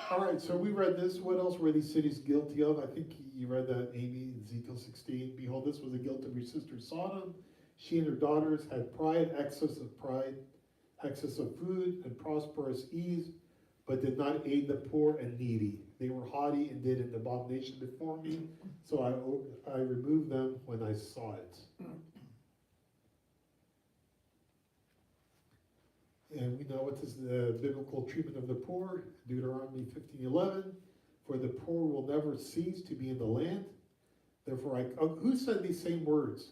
All right, so we read this. What else were these cities guilty of? I think you read that, Amy, Ezekiel 16. Behold, this was the guilt of your sister Sodom. She and her daughters had pride, excess of food, and prosperous ease, but did not aid the poor and needy. They were haughty and did an abomination before me, so I removed them when I saw it. And we know what is the biblical treatment of the poor, Deuteronomy 15:11. For the poor will never cease to be in the land. Therefore, who said these same words?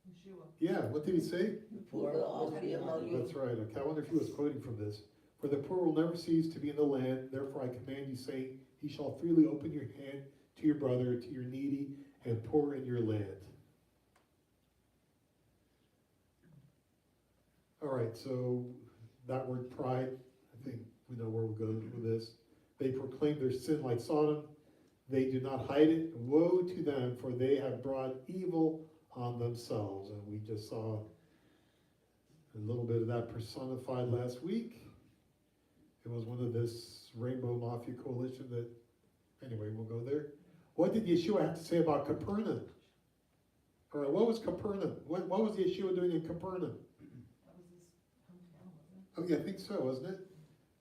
Yeshua. Yeah, what did he say? The poor will always be among you. That's right. Okay, I wonder if he was quoting from this. For the poor will never cease to be in the land. Therefore, I command you, saying, He shall freely open your hand to your brother, to your needy, and poor in your land. All right, so that word pride, I think we know where we'll go with this. They proclaim their sin like Sodom. They do not hide it. Woe to them, for they have brought evil on themselves. And we just saw a little bit of that personified last week. It was one of this Rainbow Mafia coalition that, anyway, we'll go there. What did Yeshua have to say about Capernaum? All right, what was Capernaum? What was Yeshua doing in Capernaum? That was his hometown, wasn't it? Oh, yeah, I think so, wasn't it?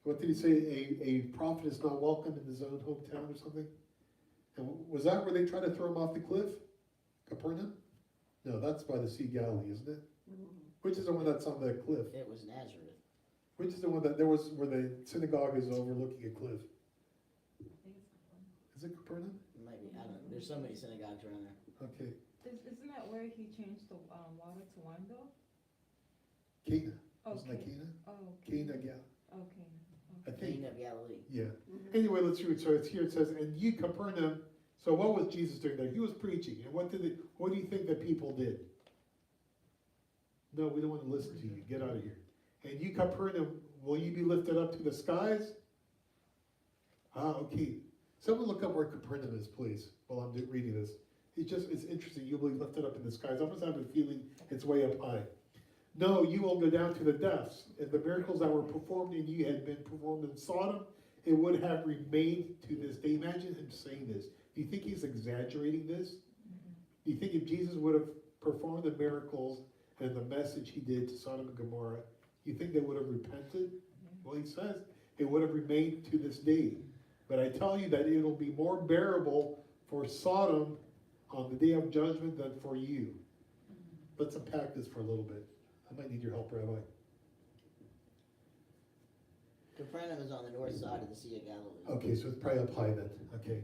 What did he say? A prophet is not welcome in his own hometown or something? And was that where they tried to throw him off the cliff? Capernaum? No, that's by the Sea of Galilee, isn't it? Which is the one that's on the cliff? It was Nazareth. Which is the one that where the synagogue is overlooking a cliff? I think it's Capernaum. Is it Capernaum? Maybe, I don't There's so many synagogues around there. Okay, Isn't that where he changed the, water to wine though? Cana, wasn't that Okay. Cana? Oh, Cana, yeah, okay. I think, Cana of Galilee. yeah. Mhm. Anyway, let's read, so it's here, it says, and you Capernaum, so what was Jesus doing there? He was preaching, and what do you think the people did? No, we don't wanna listen to you, get out of here. And you Capernaum, will you be lifted up to the skies? Ah, okay, someone look up where Capernaum is, please, while I'm reading this. It's interesting, you'll be lifted up in the skies, I almost have a feeling it's way up high. No, you will go down to the depths. If the miracles that were performed in you had been performed in Sodom, it would have remained to this day. Imagine him saying this. Do you think he's exaggerating this? Do you think if Jesus would have performed the miracles and the message he did to Sodom and Gomorrah, you think they would have repented? Well, he says it would have remained to this day. But I tell you that it'll be more bearable for Sodom on the day of judgment than for you. Let's unpack this for a little bit. I might need your help, Rabbi. Capernaum is on the north side of the Sea of Galilee. Okay, so it's probably up high then, okay.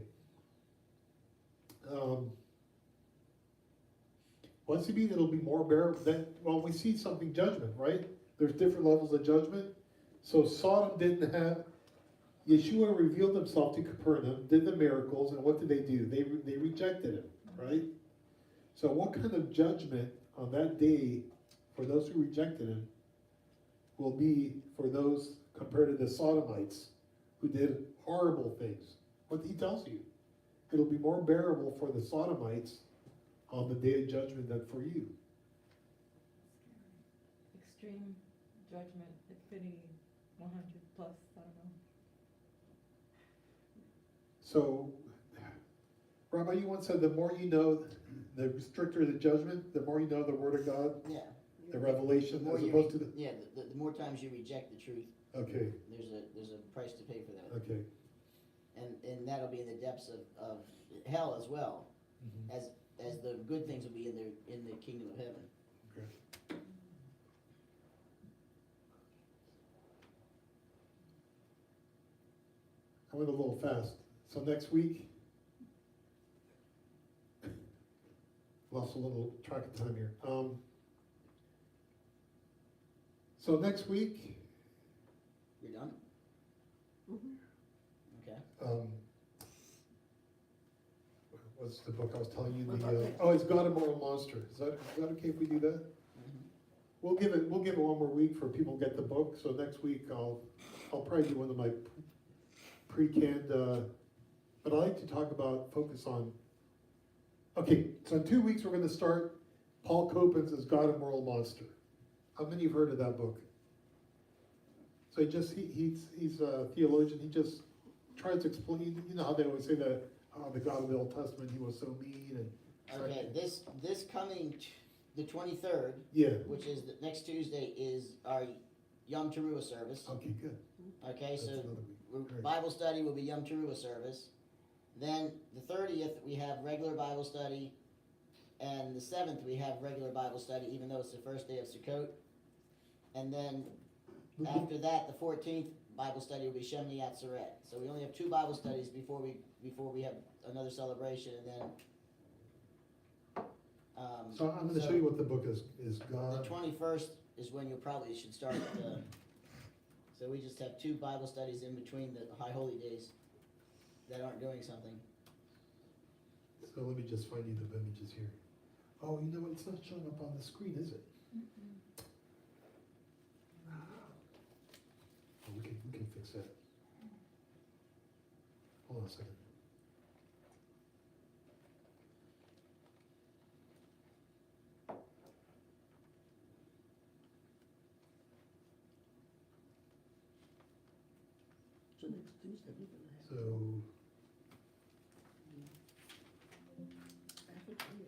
What's it mean it'll be more bearable than, well, we see something judgment, right? There's different levels of judgment. So Sodom didn't have, Yeshua revealed himself to Capernaum, did the miracles, and what did they do? They rejected him, right? So what kind of judgment on that day for those who rejected him will be for those compared to the Sodomites who did horrible things? What he tells you, it'll be more bearable for the Sodomites on the day of judgment than for you. Extreme judgment, infinity, 100 plus, I don't know. So, Rabbi, you once said the more you know, the stricter the judgment, the more you know the Word of God, Yeah. the revelation, The more as you opposed to the, Yeah, the more times you reject the truth, okay, there's a price to pay for that. okay. And that'll be in the depths of hell as well, Mhm. as the good things will be in the kingdom of heaven. Okay. I went a little fast. So next week, lost a little track of time here. So next week, You're done? Mhm. Okay. what's the book I was telling you? What about next Oh, it's God and Moral Monster. Is that okay if we do that? Mhm. We'll give it one more week for people to get the book. So next week I'll probably do one of my pre-canned, but I like to focus on. Okay, so in 2 weeks we're going to start Paul Copen's as God and Moral Monster. How many have heard of that book? So he's a theologian. He just tries to explain. You know how they always say that the God of the Old Testament, he was so mean and. Okay, this coming, the 23rd, Yeah. which is the next Tuesday, is our Yom Teruah service. Okay, good. Okay, That's so another week. Great. Bible study will be Yom Teruah service. Then the 30th, we have regular Bible study. And the 7th, we have regular Bible study, even though it's the first day of Sukkot. And then after that, the 14th Bible study will be Shemini Atzeret. So we only have 2 Bible studies before we have another celebration, and then. So I'm going to show you what the book is The God. 21st is when you probably should start. So we just have 2 Bible studies in between the High Holy Days that aren't doing something. So let me just find you the images here. Oh, you know what? It's not showing up on the screen, is it? Oh, we can fix that. Hold on a second. So next Tuesday, we're gonna have. So,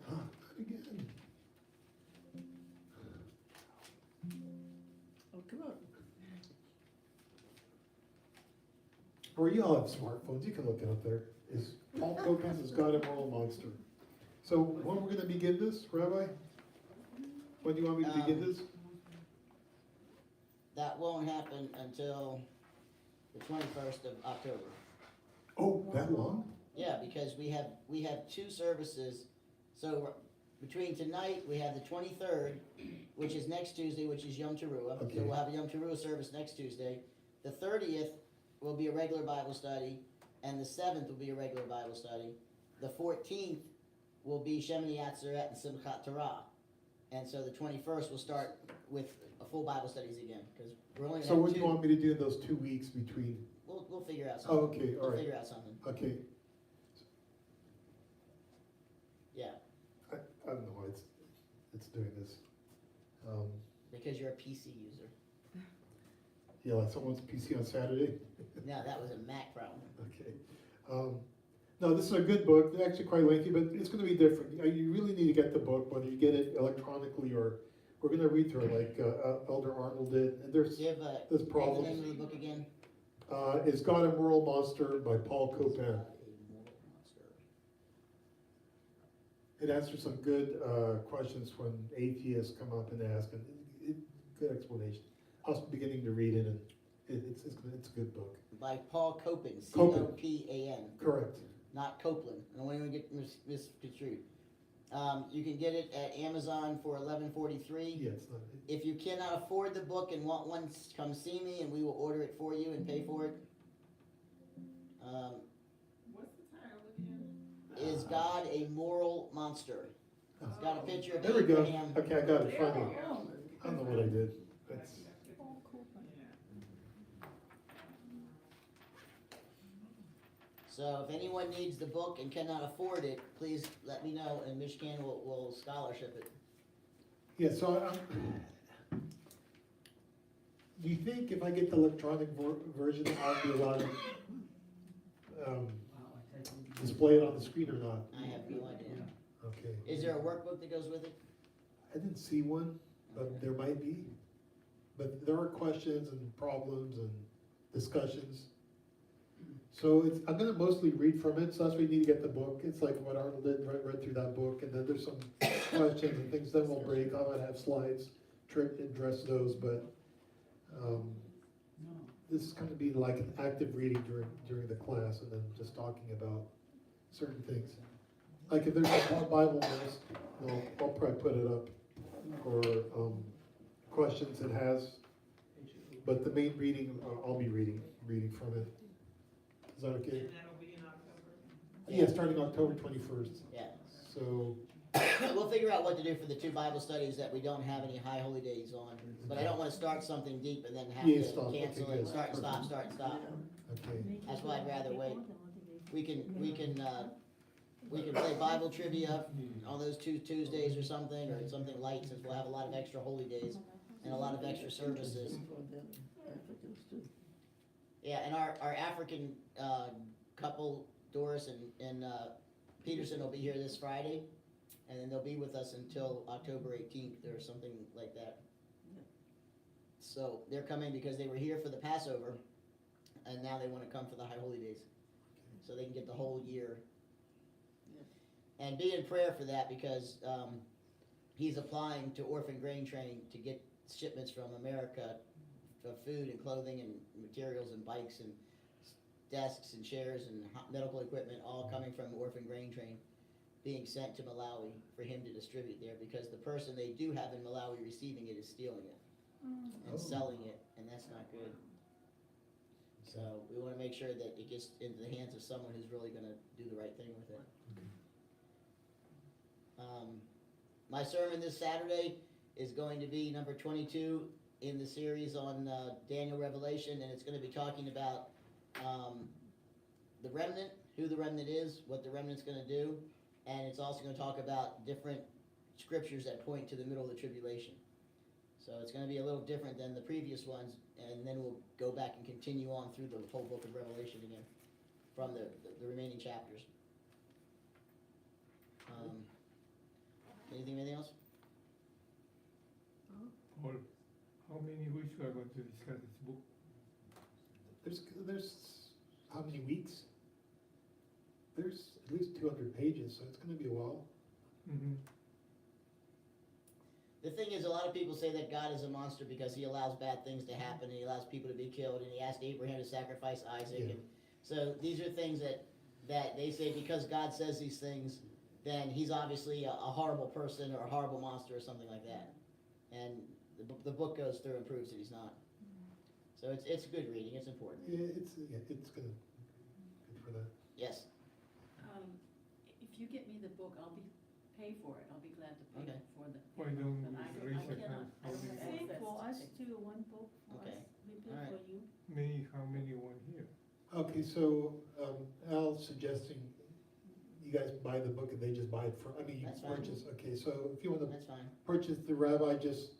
not again. Oh, come on. Or you all have smartphones, you can look it up there. Is Paul Copen's is God and Moral Monster. So when we're gonna begin this, Rabbi? When do you want me to begin this? That won't happen until the 21st of October. Oh, that long? Yeah, because we have two services, so between tonight, we have the 23rd, which is next Tuesday, which is Yom Teruah, Okay. so we'll have a Yom Teruah service next Tuesday. The 30th will be a regular Bible study, and the 7th will be a regular Bible study. The 14th will be Shemini Atzeret and Simchat Torah, and so the 21st will start with a full Bible studies again, because we're only So gonna what have do two. you want me to do in those 2 weeks between? We'll figure out something. Oh, okay, all We'll right, figure out something, okay. yeah, I don't know why it's doing this. because you're a PC user. Yeah, like someone's PC on Saturday. No, that was a Mac problem. Okay. No, this is a good book. It's actually quite lengthy, but it's going to be different. You really need to get the book, whether you get it electronically or we're going to read through it like Elder Arnold did. And there's Do you have there's the name problems. of the book again? It's God, a Moral Monster by Paul Copan. It answers some good questions when atheists come up and ask, and good explanation. I was beginning to read it, and it's a good book. By Paul Copan, Copan. C-O-P-A-N, Correct. not Copeland. I don't want anyone to get misconstrued. You can get it at Amazon for $11.43. Yeah, it's not. If you cannot afford the book and want one, come see me and we will order it for you and pay for it. What's the title again? Is God a Moral Monster? It's got a picture of There we go. Abraham. Okay, I got it. Finally. I don't know what I did. That's, So if anyone needs the book and cannot afford it, please let me know and Michigan will scholarship it. yeah. So, do you think if I get the electronic version, I'll be allowed to display it on the screen or not? I have no idea. Okay. Is there a workbook that goes with it? I didn't see one, but there might be. But there are questions and problems and discussions. So I'm gonna mostly read from it, so that's why you need to get the book. It's like what Arnold did, read through that book, and then there's some questions and things, then we'll break. I might have slides, address those, but, this is gonna be like an active reading during the class, and then just talking about certain things. Like if there's a Bible verse, I'll probably put it up, or, questions it has, but the main reading, I'll be reading from it. Is that okay? And that'll be in October? Yeah, starting October 21st, Yeah. so, We'll figure out what to do for the two Bible studies that we don't have any high holy days on. But I don't wanna start something deep and then have Yeah, to stop. cancel Okay, it, good. start and stop, start and stop. okay. That's why I'd rather wait. We can play Bible trivia on those two Tuesdays or something light, since we'll have a lot of extra holy days and a lot of extra services. Africans too. Yeah, and our African, couple, Doris and Peterson will be here this Friday, and then they'll be with us until October 18th or something like that. So they're coming because they were here for the Passover, and now they wanna come for the High Holy Days, so they can get the whole year. And be in prayer for that, because, he's applying to Orphan Grain Train to get shipments from America of food and clothing and materials and bikes and desks and chairs and medical equipment, all coming from Orphan Grain Train, being sent to Malawi for him to distribute there, because the person they do have in Malawi receiving it is stealing it and selling it, and that's not good. So we wanna make sure that it gets into the hands of someone who's really gonna do the right thing with it. My sermon this Saturday is going to be number 22 in the series on Daniel Revelation, and it's going to be talking about the remnant, who the remnant is, what the remnant's going to do, and it's also going to talk about different scriptures that point to the middle of the tribulation. So it's going to be a little different than the previous ones, and then we'll go back and continue on through the whole book of Revelation again, from the remaining chapters. Anything else? Or how many weeks we are going to discuss this book? There's how many weeks? There's at least 200 pages, so it's gonna be a while. Mm-hmm. The thing is, a lot of people say that God is a monster because he allows bad things to happen, and he allows people to be killed, and he asked Abraham to sacrifice Isaac, Yeah. and so these are things that that they say because God says these things, then he's obviously a horrible person or a horrible monster or something like that. And the book goes through and proves that he's not. So it's good reading, it's important. It's good for that. Yes, If you get me the book, I'll pay for it, I'll be glad to pay Okay. for the. Why don't But I we raise cannot, a hand? I don't have Pay access for to us it. too, one book for Okay. us, we pay All right. for you. How many want here? Okay, so, Al's suggesting you guys buy the book and they just buy it for, I mean, you That's fine. purchase, okay, so if you wanna that's fine. purchase the rabbi, just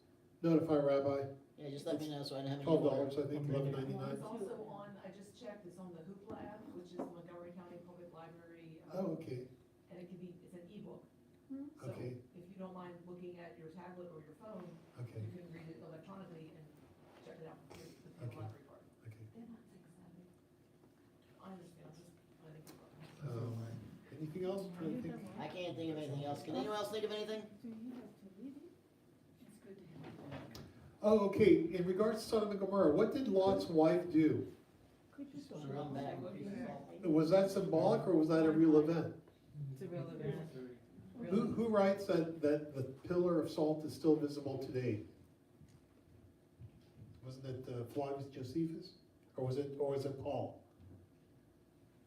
notify rabbi, Yeah, just let me know so I know how many. $12, I think, Okay. $11.99. It's also on, I just checked, it's on the Hoopla app, which is Montgomery County Public Library. Oh, okay, And it can be, it's an ebook. So okay, if you don't mind looking at your tablet or your phone, okay, you can read it electronically and check it out with your Okay. library card. okay. They're not tech savvy. I understand, I'm just letting you know. Anything else? Trying to think. I can't think of anything else. Can anyone else think of anything? Do you have to read it? It's good to have. Oh, okay, in regards to Sodom and Gomorrah, what did Lot's wife do? Run back. Was that symbolic or was that a real event? It's a real event. Who writes that the pillar of salt is still visible today? Wasn't it Flavius Josephus? Or was it Paul?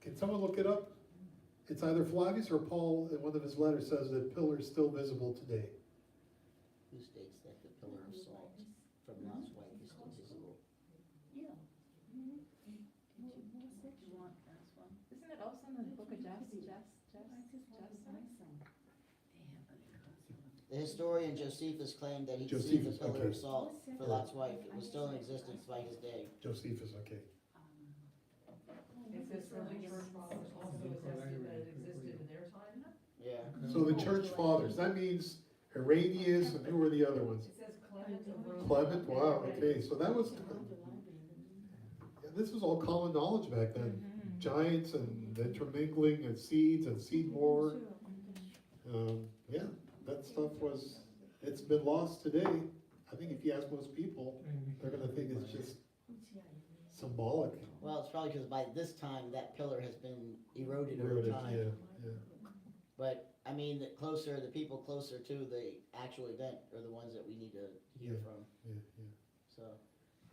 Can someone look it up? It's either Flavius or Paul in one of his letters says that pillar is still visible today. Who states that the pillar of salt from Lot's wife is still visible? Yeah. You want that one? Isn't it also in the book of Justin? The historian Josephus claimed that he'd seen the Josephus, pillar okay. of salt for Lot's wife. It was still in existence by his day. Josephus, okay. It says early church fathers also attested that it existed in their time. Yeah. So the church fathers, that means Irenaeus and who were the other ones? It says Clement of Rome. Clement, wow, okay, so that was, yeah, this was all common knowledge back then. Giants and intermingling and seeds and seed war. Yeah, that stuff was, it's been lost today. I think if you ask most people, they're gonna think it's just symbolic. Well, it's probably because by this time that pillar has been eroded over Eroded, time. yeah. But I mean, the people closer to the actual event are the ones that we need to hear Yeah. from. Yeah, yeah, So,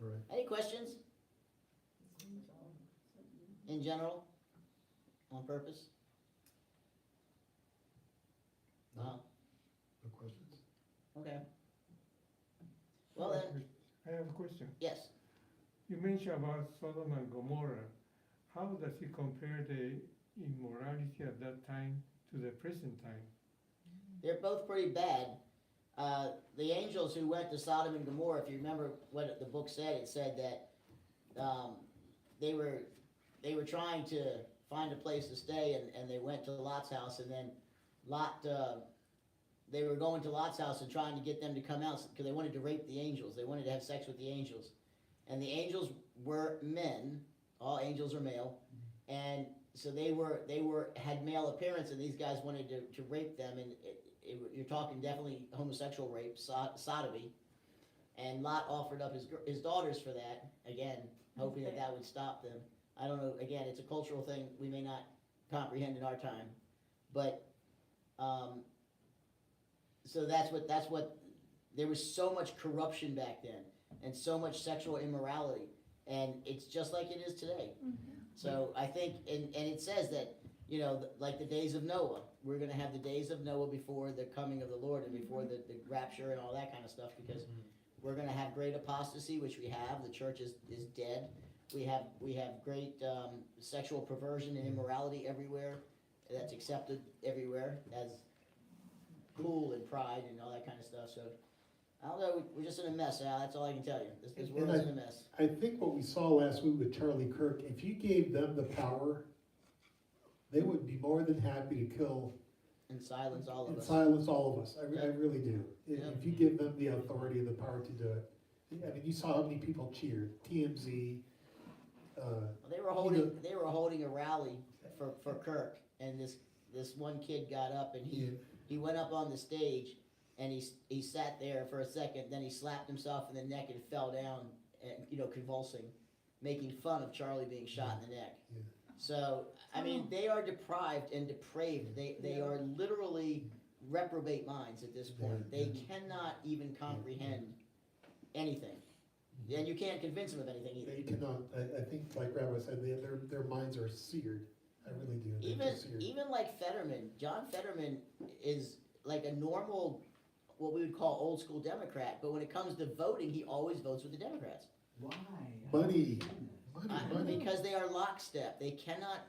all right. any questions? In general? On purpose? No. No? No questions? Okay. Well then, I have a question. yes. You mentioned about Sodom and Gomorrah. How does it compare the immorality at that time to the present time? They're both pretty bad. The angels who went to Sodom and Gomorrah, if you remember what the book said, it said that they were trying to find a place to stay, and they went to Lot's house, and then Lot, they were going to Lot's house and trying to get them to come out because they wanted to rape the angels. They wanted to have sex with the angels, and the angels were men. All angels are male, and so they had male appearance, and these guys wanted to rape them, and you're talking definitely homosexual rape, sodomy, and Lot offered up his daughters for that, again, hoping that would stop them. I don't know, again, it's a cultural thing we may not comprehend in our time, but, so that's what, there was so much corruption back then, and so much sexual immorality, and it's just like it is today. So I think, and it says that, like the days of Noah, we're gonna have the days of Noah before the coming of the Lord and before the rapture and all that kind of stuff, because we're gonna have great apostasy, which we have, the church is dead. We have great sexual perversion and immorality everywhere, that's accepted everywhere as cool and pride and all that kind of stuff, so. I don't know, we're just in a mess, Al, that's all I can tell you, this world is in a mess. I think what we saw last week with Charlie Kirk, if you gave them the power, they would be more than happy to kill And silence all of and us. silence all of us. I really do. Yeah. If you give them the authority and the power to do it. I mean, you saw how many people cheered, TMZ. Well, they were holding a rally for Kirk, and this one kid got up and he went up on the stage, and he sat there for a second, then he slapped himself in the neck and fell down, and convulsing, making fun of Charlie being shot in the neck. Yeah. So, I mean, they are deprived and depraved. They are literally reprobate minds at this point. They cannot even comprehend anything. And you can't convince them of anything either. They cannot, I think like Rabbi said, their minds are seared. I really do. They're Even just seared. even like Fetterman, John Fetterman is like a normal, what we would call old school Democrat, but when it comes to voting, he always votes with the Democrats. Why? Money. Because they are lockstep. They cannot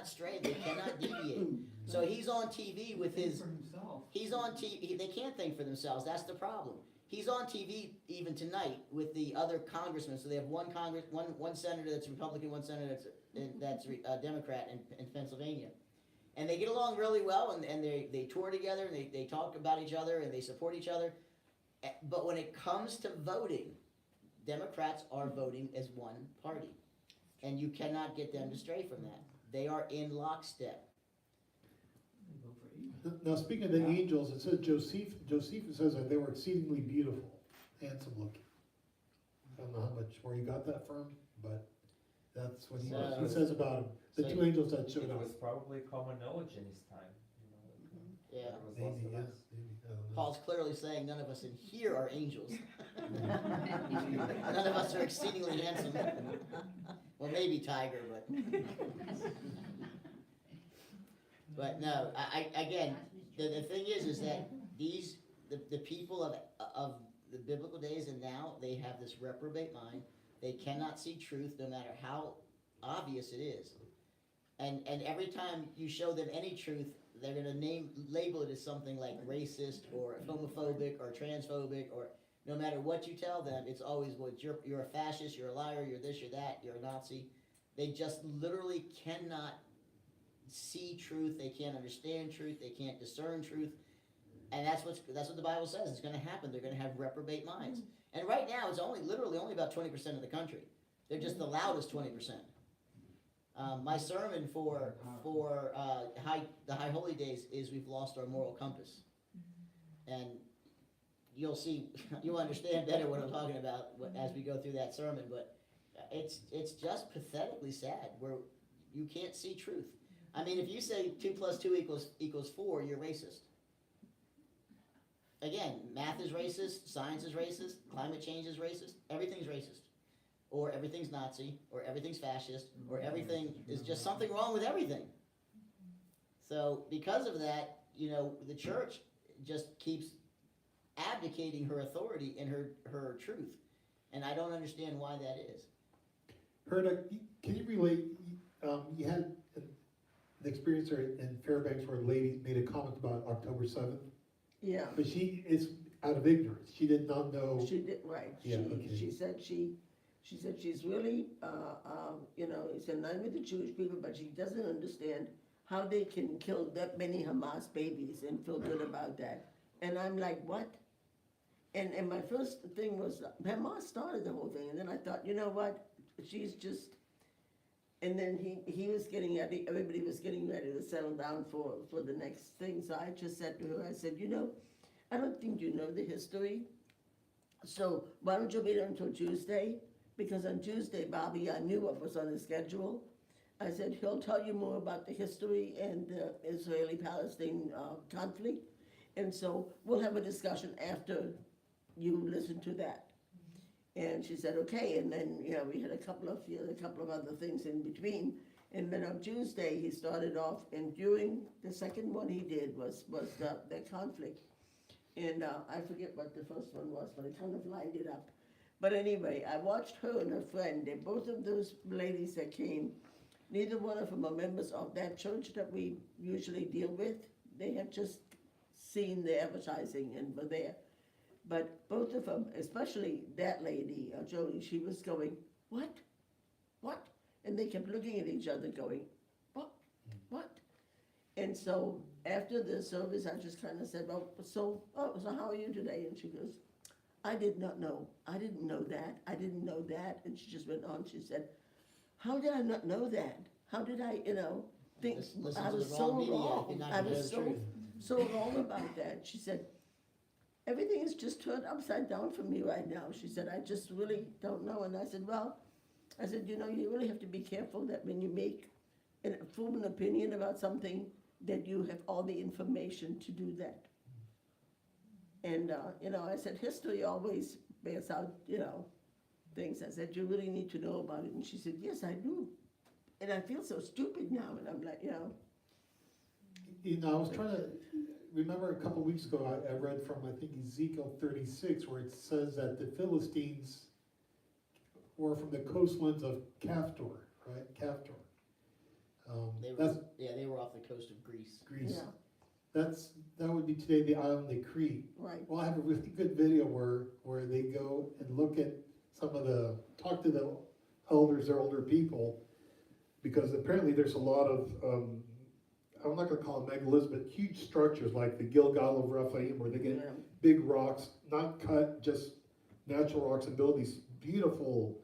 stray. They cannot deviate. So he's on TV with his. For himself. He's on TV. They can't think for themselves. That's the problem. He's on TV even tonight with the other congressmen. So they have one senator that's Republican, one senator that's Democrat in Pennsylvania, and they get along really well. And they tour together and they talk about each other and they support each other. But when it comes to voting, Democrats are voting as one party, and you cannot get them to stray from that. They are in lockstep. Vote for evil. Now, speaking of the angels, it says Josephus says that they were exceedingly beautiful, handsome looking. I don't know where you got that from, but that's what he says about them. The So- two angels that showed It up. was probably common knowledge in his time, Yeah. There was lots Maybe, of yeah, us. maybe, I don't know. Paul's clearly saying none of us in here are angels. None of us are exceedingly handsome. Well, maybe Tiger, but no. Again, the thing is that the people of the biblical days and now, they have this reprobate mind. They cannot see truth, no matter how obvious it is. And every time you show them any truth, they're gonna label it as something like racist or homophobic or transphobic, or no matter what you tell them, it's always you're a fascist, you're a liar, you're this, you're that, you're a Nazi. They just literally cannot see truth. They can't understand truth. They can't discern truth. And that's what the Bible says is going to happen. They're going to have reprobate minds. And right now, it's literally only about 20% of the country. They're just the loudest 20%. My sermon for the High Holy Days is we've lost our moral compass. And you'll understand better what I'm talking about as we go through that sermon. But it's just pathetically sad where you can't see truth. I mean, if you say 2 + 2 equals 4, you're racist. Again, math is racist, science is racist, climate change is racist, everything's racist. Or everything's Nazi, or everything's fascist, or everything is just something wrong with everything. So because of that, the church just keeps abdicating her authority and her truth. And I don't understand why that is. Herda, can you relate, you had the experience in Fairbanks where a lady made a comment about October 7th? Yeah. But she is out of ignorance. She did not know. She did, right. Yeah, okay. She said she's really, it's in line with the Jewish people, but she doesn't understand how they can kill that many Hamas babies and feel good about that. And I'm like, what? And my first thing was, Hamas started the whole thing, and then I thought, you know what? She's just, and then he was getting ready, everybody was getting ready to settle down for the next thing. So I just said to her, I said, I don't think you know the history. So why don't you wait until Tuesday? Because on Tuesday, Bobby, I knew what was on the schedule. I said, he'll tell you more about the history and the Israeli-Palestine conflict. And so we'll have a discussion after you listen to that. And she said, okay. And then, we had a couple of other things in between. And then on Tuesday, he started off, and during the second one he did was the conflict. And I forget what the first one was, but I kind of lined it up. But anyway, I watched her and her friend. They both of those ladies that came, neither one of them are members of that church that we usually deal with. They had just seen the advertising and were there. But both of them, especially that lady, Jody, she was going, what? What? And they kept looking at each other going, what? What? And so after the service, I just kind of said, so how are you today? And she goes, I did not know. I didn't know that. I didn't know that. And she just went on. She said, how did I not know that? How did I, think Listen I to was the so wrong media, wrong. you're not I gonna know was the truth. so wrong about that. She said, everything is just turned upside down for me right now. She said, I just really don't know. And I said, you really have to be careful that when you make form an opinion about something, that you have all the information to do that. And, I said, history always bears out, things. I said, you really need to know about it. And she said, yes, I do. And I feel so stupid now. And I'm like, I was trying to remember a couple weeks ago, I read from, I think, Ezekiel 36, where it says that the Philistines were from the coastlands of Kaftor, right? Kaftor. They were off the coast of Greece. Greece. Yeah. That would be today the island of Crete. right. Well, I have a really good video where they go and look at talk to the elders, their older people, because apparently there's a lot of, I'm not gonna call them megaliths, but huge structures like the Gilgal of Rephaim, where they get Yeah. big rocks, not cut, just natural rocks, and build these beautiful,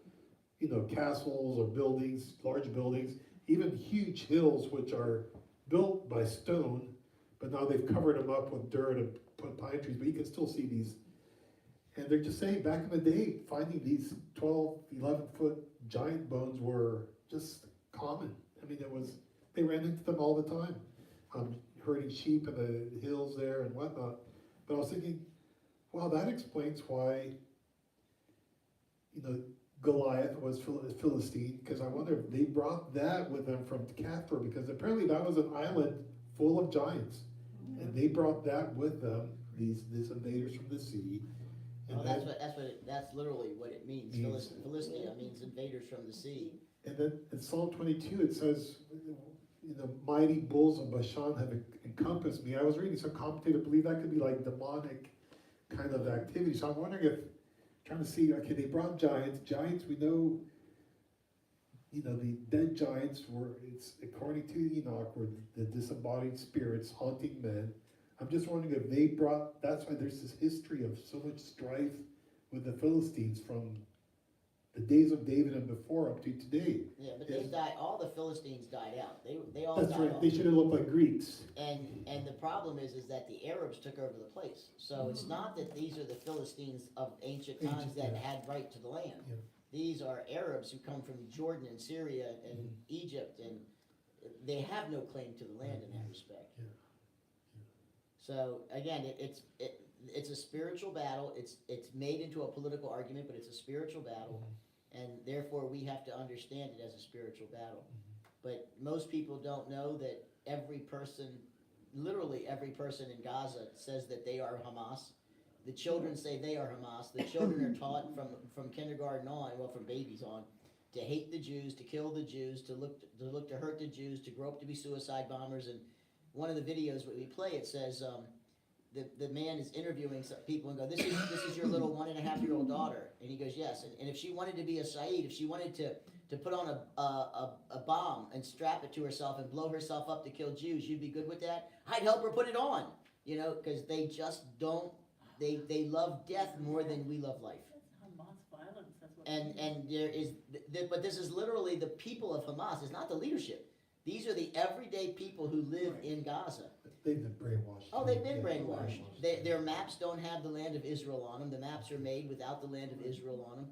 castles or buildings, large buildings, even huge hills which are built by stone, but now they've covered them up with dirt and put pine trees, but you can still see these. And they're just saying back in the day, finding these 12, 11-foot giant bones were just common. I mean, they ran into them all the time, herding sheep in the hills there and whatnot. But I was thinking, wow, that explains why, Goliath was Philistine, because I wonder if they brought that with them from Kaftor, because apparently that was an island full of giants. And they brought that with them, these invaders from the sea. And Well, then, that's literally what it means. Means- Philistia means invaders from the sea. and then in Psalm 22, it says, mighty bulls of Bashan have encompassed me. I was reading some commentators believe that could be like demonic kind of activity. So I'm wondering if, trying to see, okay, they brought giants. Giants, we know, the dead giants it's according to Enoch, were the disembodied spirits haunting men. I'm just wondering if they that's why there's this history of so much strife with the Philistines from the days of David and before up to today. Yeah, but they died. All the Philistines died out. They all That's died right, off. they should have looked like Greeks. And the problem is that the Arabs took over the place. So it's not that these are the Philistines of ancient times that yeah. had right to the land. Yeah. These are Arabs who come from Jordan and Syria and Egypt, and they have no claim to the land in that respect. Yeah. So again, it's a spiritual battle. It's made into a political argument, but it's a spiritual battle, and therefore we have to understand it as a spiritual battle. But most people don't know that literally every person in Gaza says that they are Hamas. The children say they are Hamas. The children are taught from kindergarten on, well, from babies on, to hate the Jews, to kill the Jews, to look to hurt the Jews, to grow up to be suicide bombers. And one of the videos that we play, it says the man is interviewing some people and go, this is your little 1.5-year-old daughter, and he goes, yes. And if she wanted to be a Saeed, if she wanted to put on a bomb and strap it to herself and blow herself up to kill Jews, you'd be good with that? I'd help her put it on, because they just don't. They love death more than we love life. Hamas violence, that's what. And there is, but this is literally the people of Hamas. It's not the leadership. These are the everyday people who live in Gaza. They've been brainwashed. Oh, they've been Yeah, brainwashed. Their maps don't have the land of Israel on them. The maps are made without the land of Israel on them.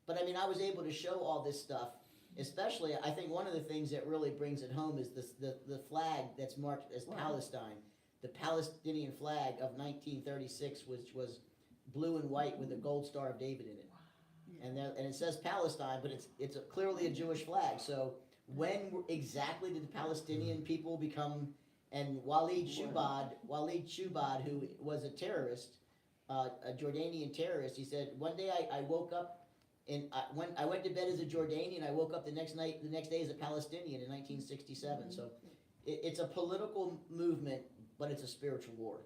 But I mean, I was able to show all this stuff. Especially, I think one of the things that really brings it home is the flag that's marked as Palestine. The Palestinian flag of 1936, which was blue and white with a gold Star of David in it. And it says Palestine, but it's clearly a Jewish flag. So when exactly did the Palestinian people become? And Walid Shubad, who was a terrorist, a Jordanian terrorist, he said, one day I woke up and I went to bed as a Jordanian. I woke up the next day as a Palestinian in 1967. So it's a political movement, but it's a spiritual war.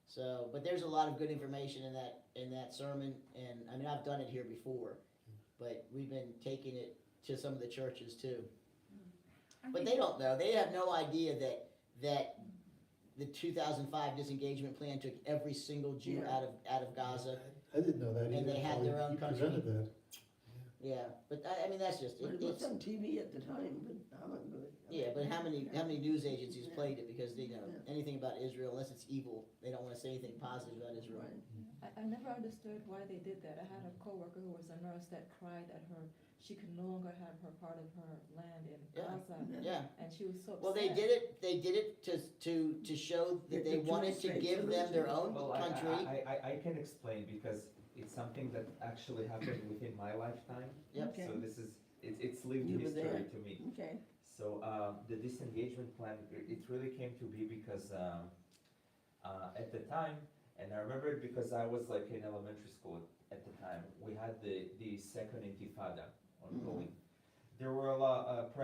So, but there's a lot of good information in that sermon, and I mean I've done it here before, but we've been taking it to some of the churches too. But they don't know. They have no idea that the 2005 disengagement plan took every single Jew out of Gaza. I didn't know that either. And they had their own You country. presented that. Yeah, but I mean that's just But it was it's on TV at the time, but I'm not good. yeah. But how many news agencies played it because they anything about Israel unless it's evil, they don't want to say anything positive about Israel. Right. I never understood why they did that. I had a coworker who was a nurse that cried that her she could no longer have her part of her land in Yeah. Gaza, Yeah. and she was so upset. Well, they did it to show that they The wanted to two-state give them their own Well, country. I can explain because it's something that actually happened within my lifetime. Yep. Okay. So this is, it's lived You were history there. to me. Okay, So, the disengagement plan, it really came to be because, at the time, and I remember it because I was like in elementary school at the time, we had the second intifada ongoing. There were a lot,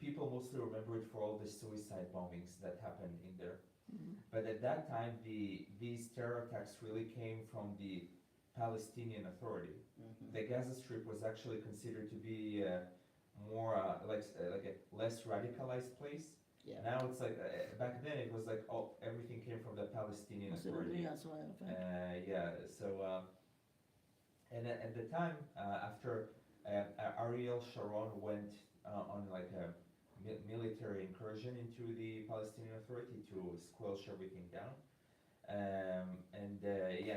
people mostly remember it for all the suicide bombings that happened in there. But at that time, these terror attacks really came from the Palestinian Authority. Mhm. The Gaza Strip was actually considered to be more like a less radicalized place. Yeah. Now it's like back then it was like, oh, everything came from the Palestinian Authority. Yeah. So and at the time after Ariel Sharon went on like a military incursion into the Palestinian Authority to squelch everything down.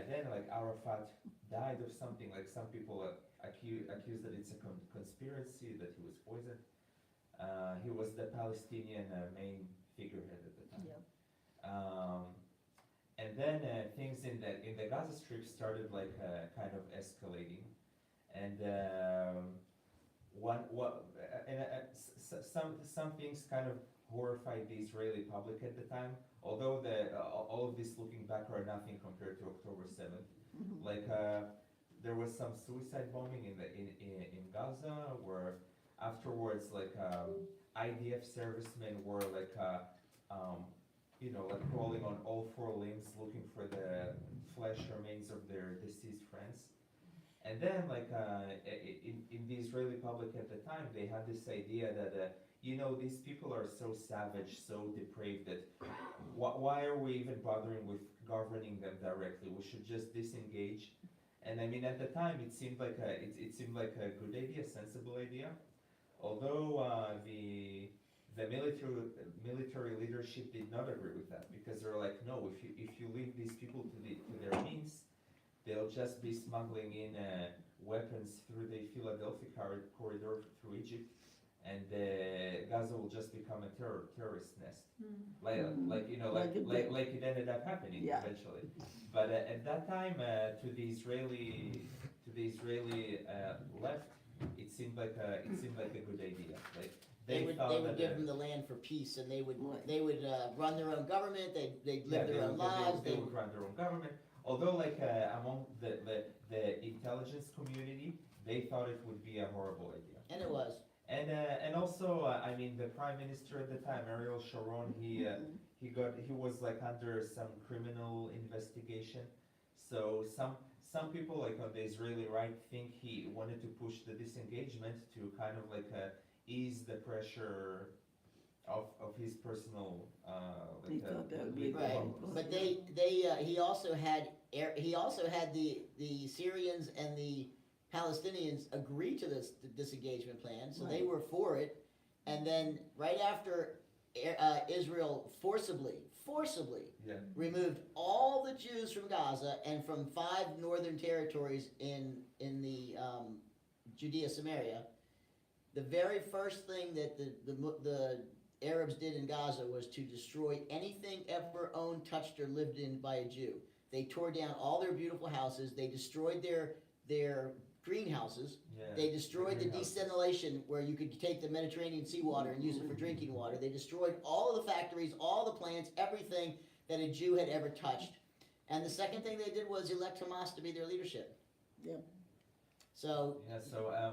Then like Arafat died of something, like some people accuse that it's a conspiracy, that he was poisoned. He was the Palestinian main figurehead at the time. Yeah. And then things in the Gaza Strip started like kind of escalating, and some things kind of horrified the Israeli public at the time. Although all of this looking back are nothing compared to October 7th. Like there was some suicide bombing in Gaza, where afterwards like IDF servicemen were like like crawling on all four limbs looking for the flesh remains of their deceased friends. And then like in the Israeli public at the time, they had this idea that these people are so savage, so depraved that why are we even bothering with governing them directly? We should just disengage. And I mean, at the time, it seemed like it seemed like a good idea, sensible idea. Although the military leadership did not agree with that, because they're like, no, if you leave these people to their means, they'll just be smuggling in weapons through the Philadelphia corridor through Egypt, and Gaza will just become a terrorist nest, like it ended up happening eventually. But at that time, to the Israeli left, it seemed like a good idea. Like They would give them the land for peace, and they would run their own government. They'd live their own lives. They would run their own government. Although, like among the intelligence community, they thought it would be a horrible idea. And it was. And also, I mean, the prime minister at the time, Ariel Sharon, he was like under some criminal investigation. So some people like on the Israeli right think he wanted to push the disengagement to kind of like ease the pressure of his personal He thought that would be Right, but he also had the Syrians and the Palestinians agree to this disengagement plan, so they were for it. And then right after Israel forcibly removed all the Jews from Gaza and from 5 northern territories in the Judea Samaria, the very first thing that the Arabs did in Gaza was to destroy anything ever owned, touched, or lived in by a Jew. They tore down all their beautiful houses. They destroyed their greenhouses. They destroyed the desalination where you could take the Mediterranean seawater and use it for drinking water. They destroyed all of the factories, all the plants, everything that a Jew had ever touched. And the second thing they did was elect Hamas to be their leadership. Yeah. So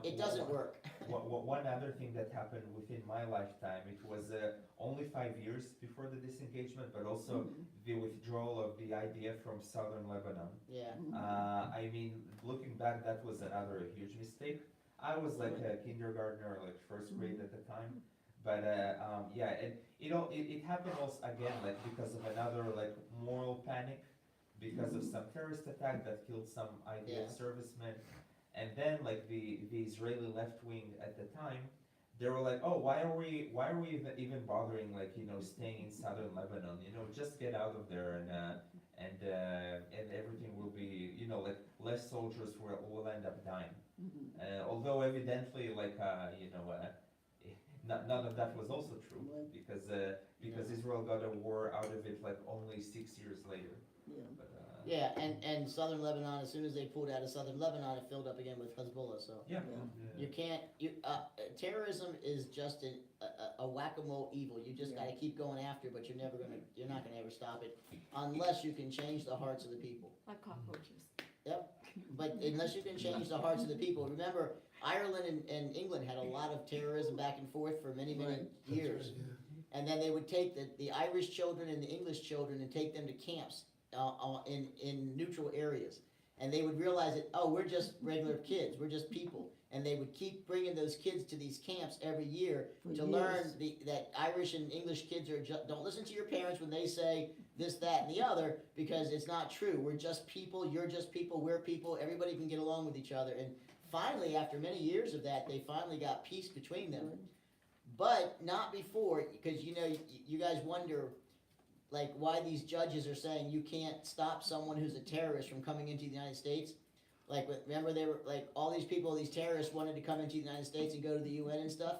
it doesn't work. One other thing that happened within my lifetime, it was only 5 years before the disengagement, but also the withdrawal of the IDF from southern Lebanon. Yeah. I mean, looking back, that was another huge mistake. I was like a kindergartner, like first grade at the time. But it happened also again, like because of another like moral panic, because of some terrorist attack that killed some IDF servicemen. And then like the Israeli left wing at the time, they were like, oh, why are we even bothering like staying in southern Lebanon? Just get out of there and everything will be, you know, like less soldiers will end up dying. Mhm. Although evidently, like, none of that was also true, Right. because Israel got a war out of it like only 6 years later. Yeah. But, Yeah, and southern Lebanon, as soon as they pulled out of southern Lebanon, it filled up again with Hezbollah, so. yeah. You can't, terrorism is just a whack-a-mole evil, you just gotta keep going after, but you're not gonna ever stop it, unless you can change the hearts of the people. Like cockroaches. But unless you can change the hearts of the people, remember, Ireland and England had a lot of terrorism back and forth for many, many years. And then they would take the Irish children and the English children and take them to camps, in neutral areas. And they would realize that, oh, we're just regular kids, we're just people. And they would keep bringing those kids to these camps every year For to years. learn that Irish and English kids are don't listen to your parents when they say this, that, and the other, because it's not true. We're just people, you're just people, we're people, everybody can get along with each other. And finally, after many years of that, they finally got peace between them. But not before, because you know, you guys wonder, like, why these judges are saying you can't stop someone who's a terrorist from coming into the United States. Like, remember they were, like, all these people, these terrorists wanted to come into the United States and go to the UN and stuff?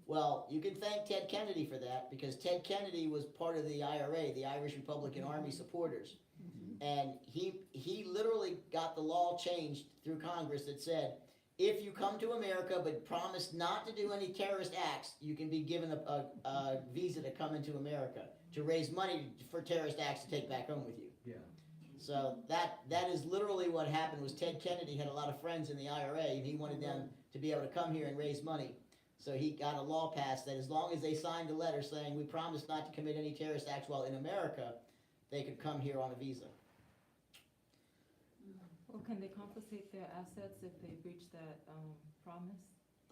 Well, you can thank Ted Kennedy for that, because Ted Kennedy was part of the IRA, the Irish Republican Army supporters. And he literally got the law changed through Congress that said, if you come to America but promise not to do any terrorist acts, you can be given a visa to come into America, to raise money for terrorist acts to take back home with you. Yeah. So that is literally what happened. Was Ted Kennedy had a lot of friends in the IRA, and he wanted them to be able to come here and raise money. So he got a law passed that as long as they signed a letter saying we promise not to commit any terrorist acts while in America, they could come here on a visa. Or can they compensate their assets if they breach that, promise?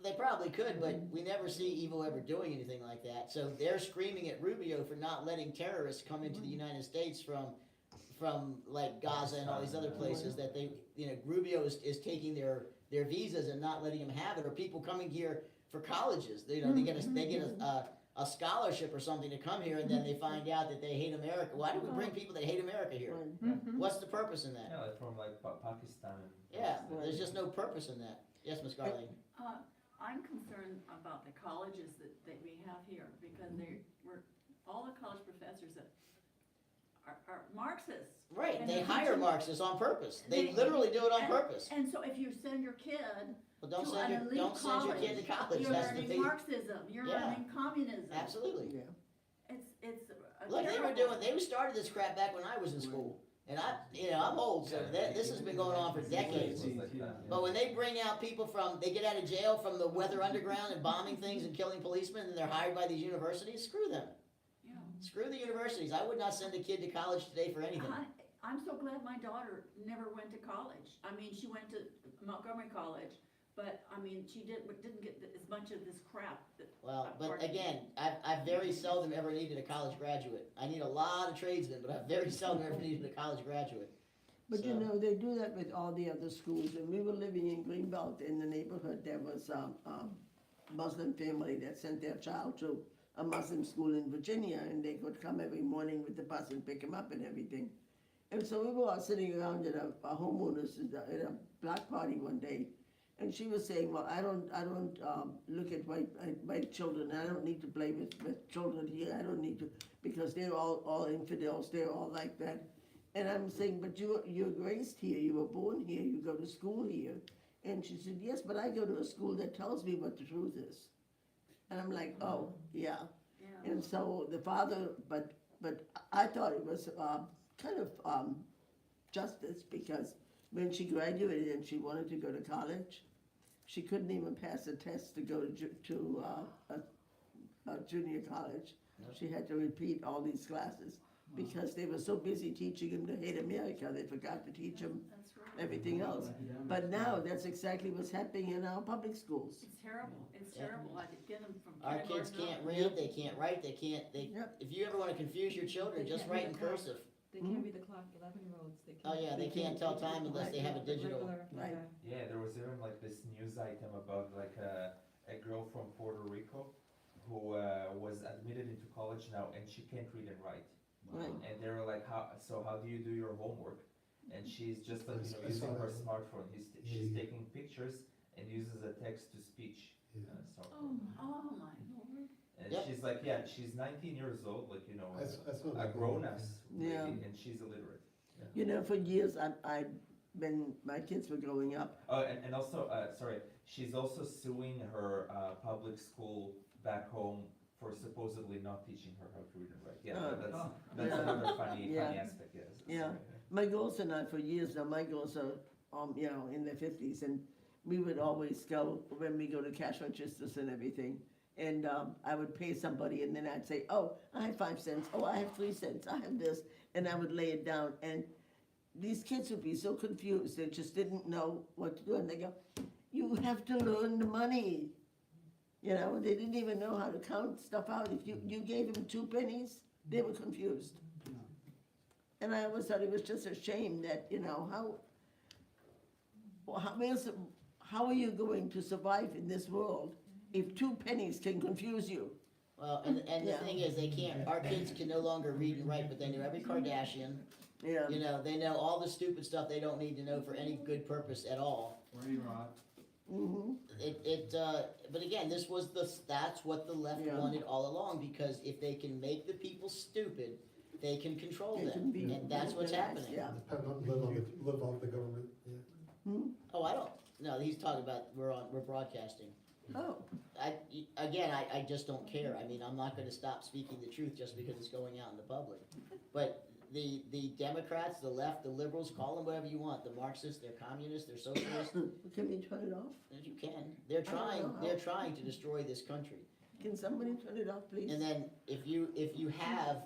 They probably could, but we never see Evo ever doing anything like that. So they're screaming at Rubio for not letting terrorists come into the United States from like Gaza and all these other places that they, you know, Rubio is taking their visas and not letting them have it, or people coming here for colleges. They, you know, they get a scholarship or something to come here, and then they find out that they hate America. Why do we bring people that hate America here? What's the purpose in that? Yeah, like from like Pakistan. And Yeah, places. there's just no purpose in that. Yes, Ms. Garland? I'm concerned about the colleges that we have here, because all the college professors that are Marxists. Right, And they they're hire teaching- Marxists on purpose. They They- literally do it on purpose. And so if you send your kid Well, don't to send an your, elite don't send your kid to college, you're that's the learning thing. Marxism, you're Yeah. learning communism. Absolutely. Yeah. It's a Look, terrible- they started this crap back when I was in school. And I'm old, so this has been going on for decades. It was like that. But when they bring out people they get out of jail from the Weather Underground and bombing things and killing policemen, and they're hired by these universities, screw them. Yeah. Screw the universities. I would not send a kid to college today for anything. I'm so glad my daughter never went to college. I mean, she went to Montgomery College, but, I mean, she didn't get as much of this crap that. Well, but again, I've very seldom ever needed a college graduate. I need a lot of tradesmen, but I've very seldom ever needed a college graduate. But you So- know, they do that with all the other schools. When we were living in Greenbelt, in the neighborhood, there was a Muslim family that sent their child to a Muslim school in Virginia, and they could come every morning with the bus and pick him up and everything. And so we were all sitting around at a homeowner's, at a black party one day, and she was saying, well, I don't look at my children, I don't need to play with children here, I don't need to, because they're all infidels, they're all like that. And I'm saying, but you're raised here, you were born here, you go to school here. And she said, yes, but I go to a school that tells me what the truth is. And I'm like, oh, yeah. Yeah. And so the father, but I thought it was kind of justice, because when she graduated and she wanted to go to college, she couldn't even pass a test to go to a junior college. She had to repeat all these classes because they were so busy teaching him to hate America, they forgot to teach him That's right. everything else. But now, that's exactly what's happening in our public schools. It's terrible, it's Yeah. terrible. I could get them from Our kids kindergarten can't up. read, they can't write, Yep. if you ever wanna confuse your children, They just can't write read in the clock. cursive. They can't read the clock, 11-year-olds, they can't. Oh, yeah, they can't tell time unless they have a digital. Regular, Right. yeah. Yeah, there was even like this news item about like a girl from Puerto Rico who was admitted into college now, and she can't read and write. Right. And they were like, how do you do your homework? And she's just like, I using saw her that. smartphone, she's Yeah. taking pictures and uses a text-to-speech Yeah. software. Oh, my lord. And Yep. she's like, she's 19 years old, like, I saw a that. grown-ass lady, Yeah. and she's illiterate. You know, for years, when my kids were growing up, Oh, and also, sorry, she's also suing her public school back home for supposedly not teaching her how to read and write. Yeah, that's Yeah. another funny Yeah. aspect, yes. Yeah. Sorry. my girls and I, for years now, my girls are, in their 50s, and we would always go, when we go to cash registers and everything, and I would pay somebody, and then I'd say, oh, I have 5 cents, oh, I have 3 cents, I have this, and I would lay it down, and these kids would be so confused, they just didn't know what to do, and they go, you have to learn the money. You know, they didn't even know how to count stuff out. If you gave them 2 pennies, they were confused. No. And I always thought it was just a shame that, how are you going to survive in this world if 2 pennies can confuse you? Well, and the Yeah. thing is, our kids can no longer read and write, but they know every Kardashian. Yeah, They know all the stupid stuff they don't need to know for any good purpose at all. Brain rot. mm-hmm, But again, that's what the left Yeah. wanted all along, because if they can make the people stupid, they can control They them, can be and that's what's organized, happening. yeah. Depend on, live off the government, yeah. Oh, I don't, no, he's talking about, we're broadcasting. Oh, I just don't care. I mean, I'm not gonna stop speaking the truth just because it's going out in the public. But the Democrats, the left, the liberals, call them whatever you want, the Marxists, they're communists, they're socialists, can we turn it off? as you can. They're I don't know how. they're trying to destroy this country. Can somebody turn it off, please? And then if you have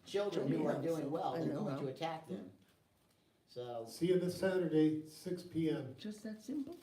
children who are doing well, I they're know going how. to attack them. So, See you this Saturday, 6 PM. Just that simple?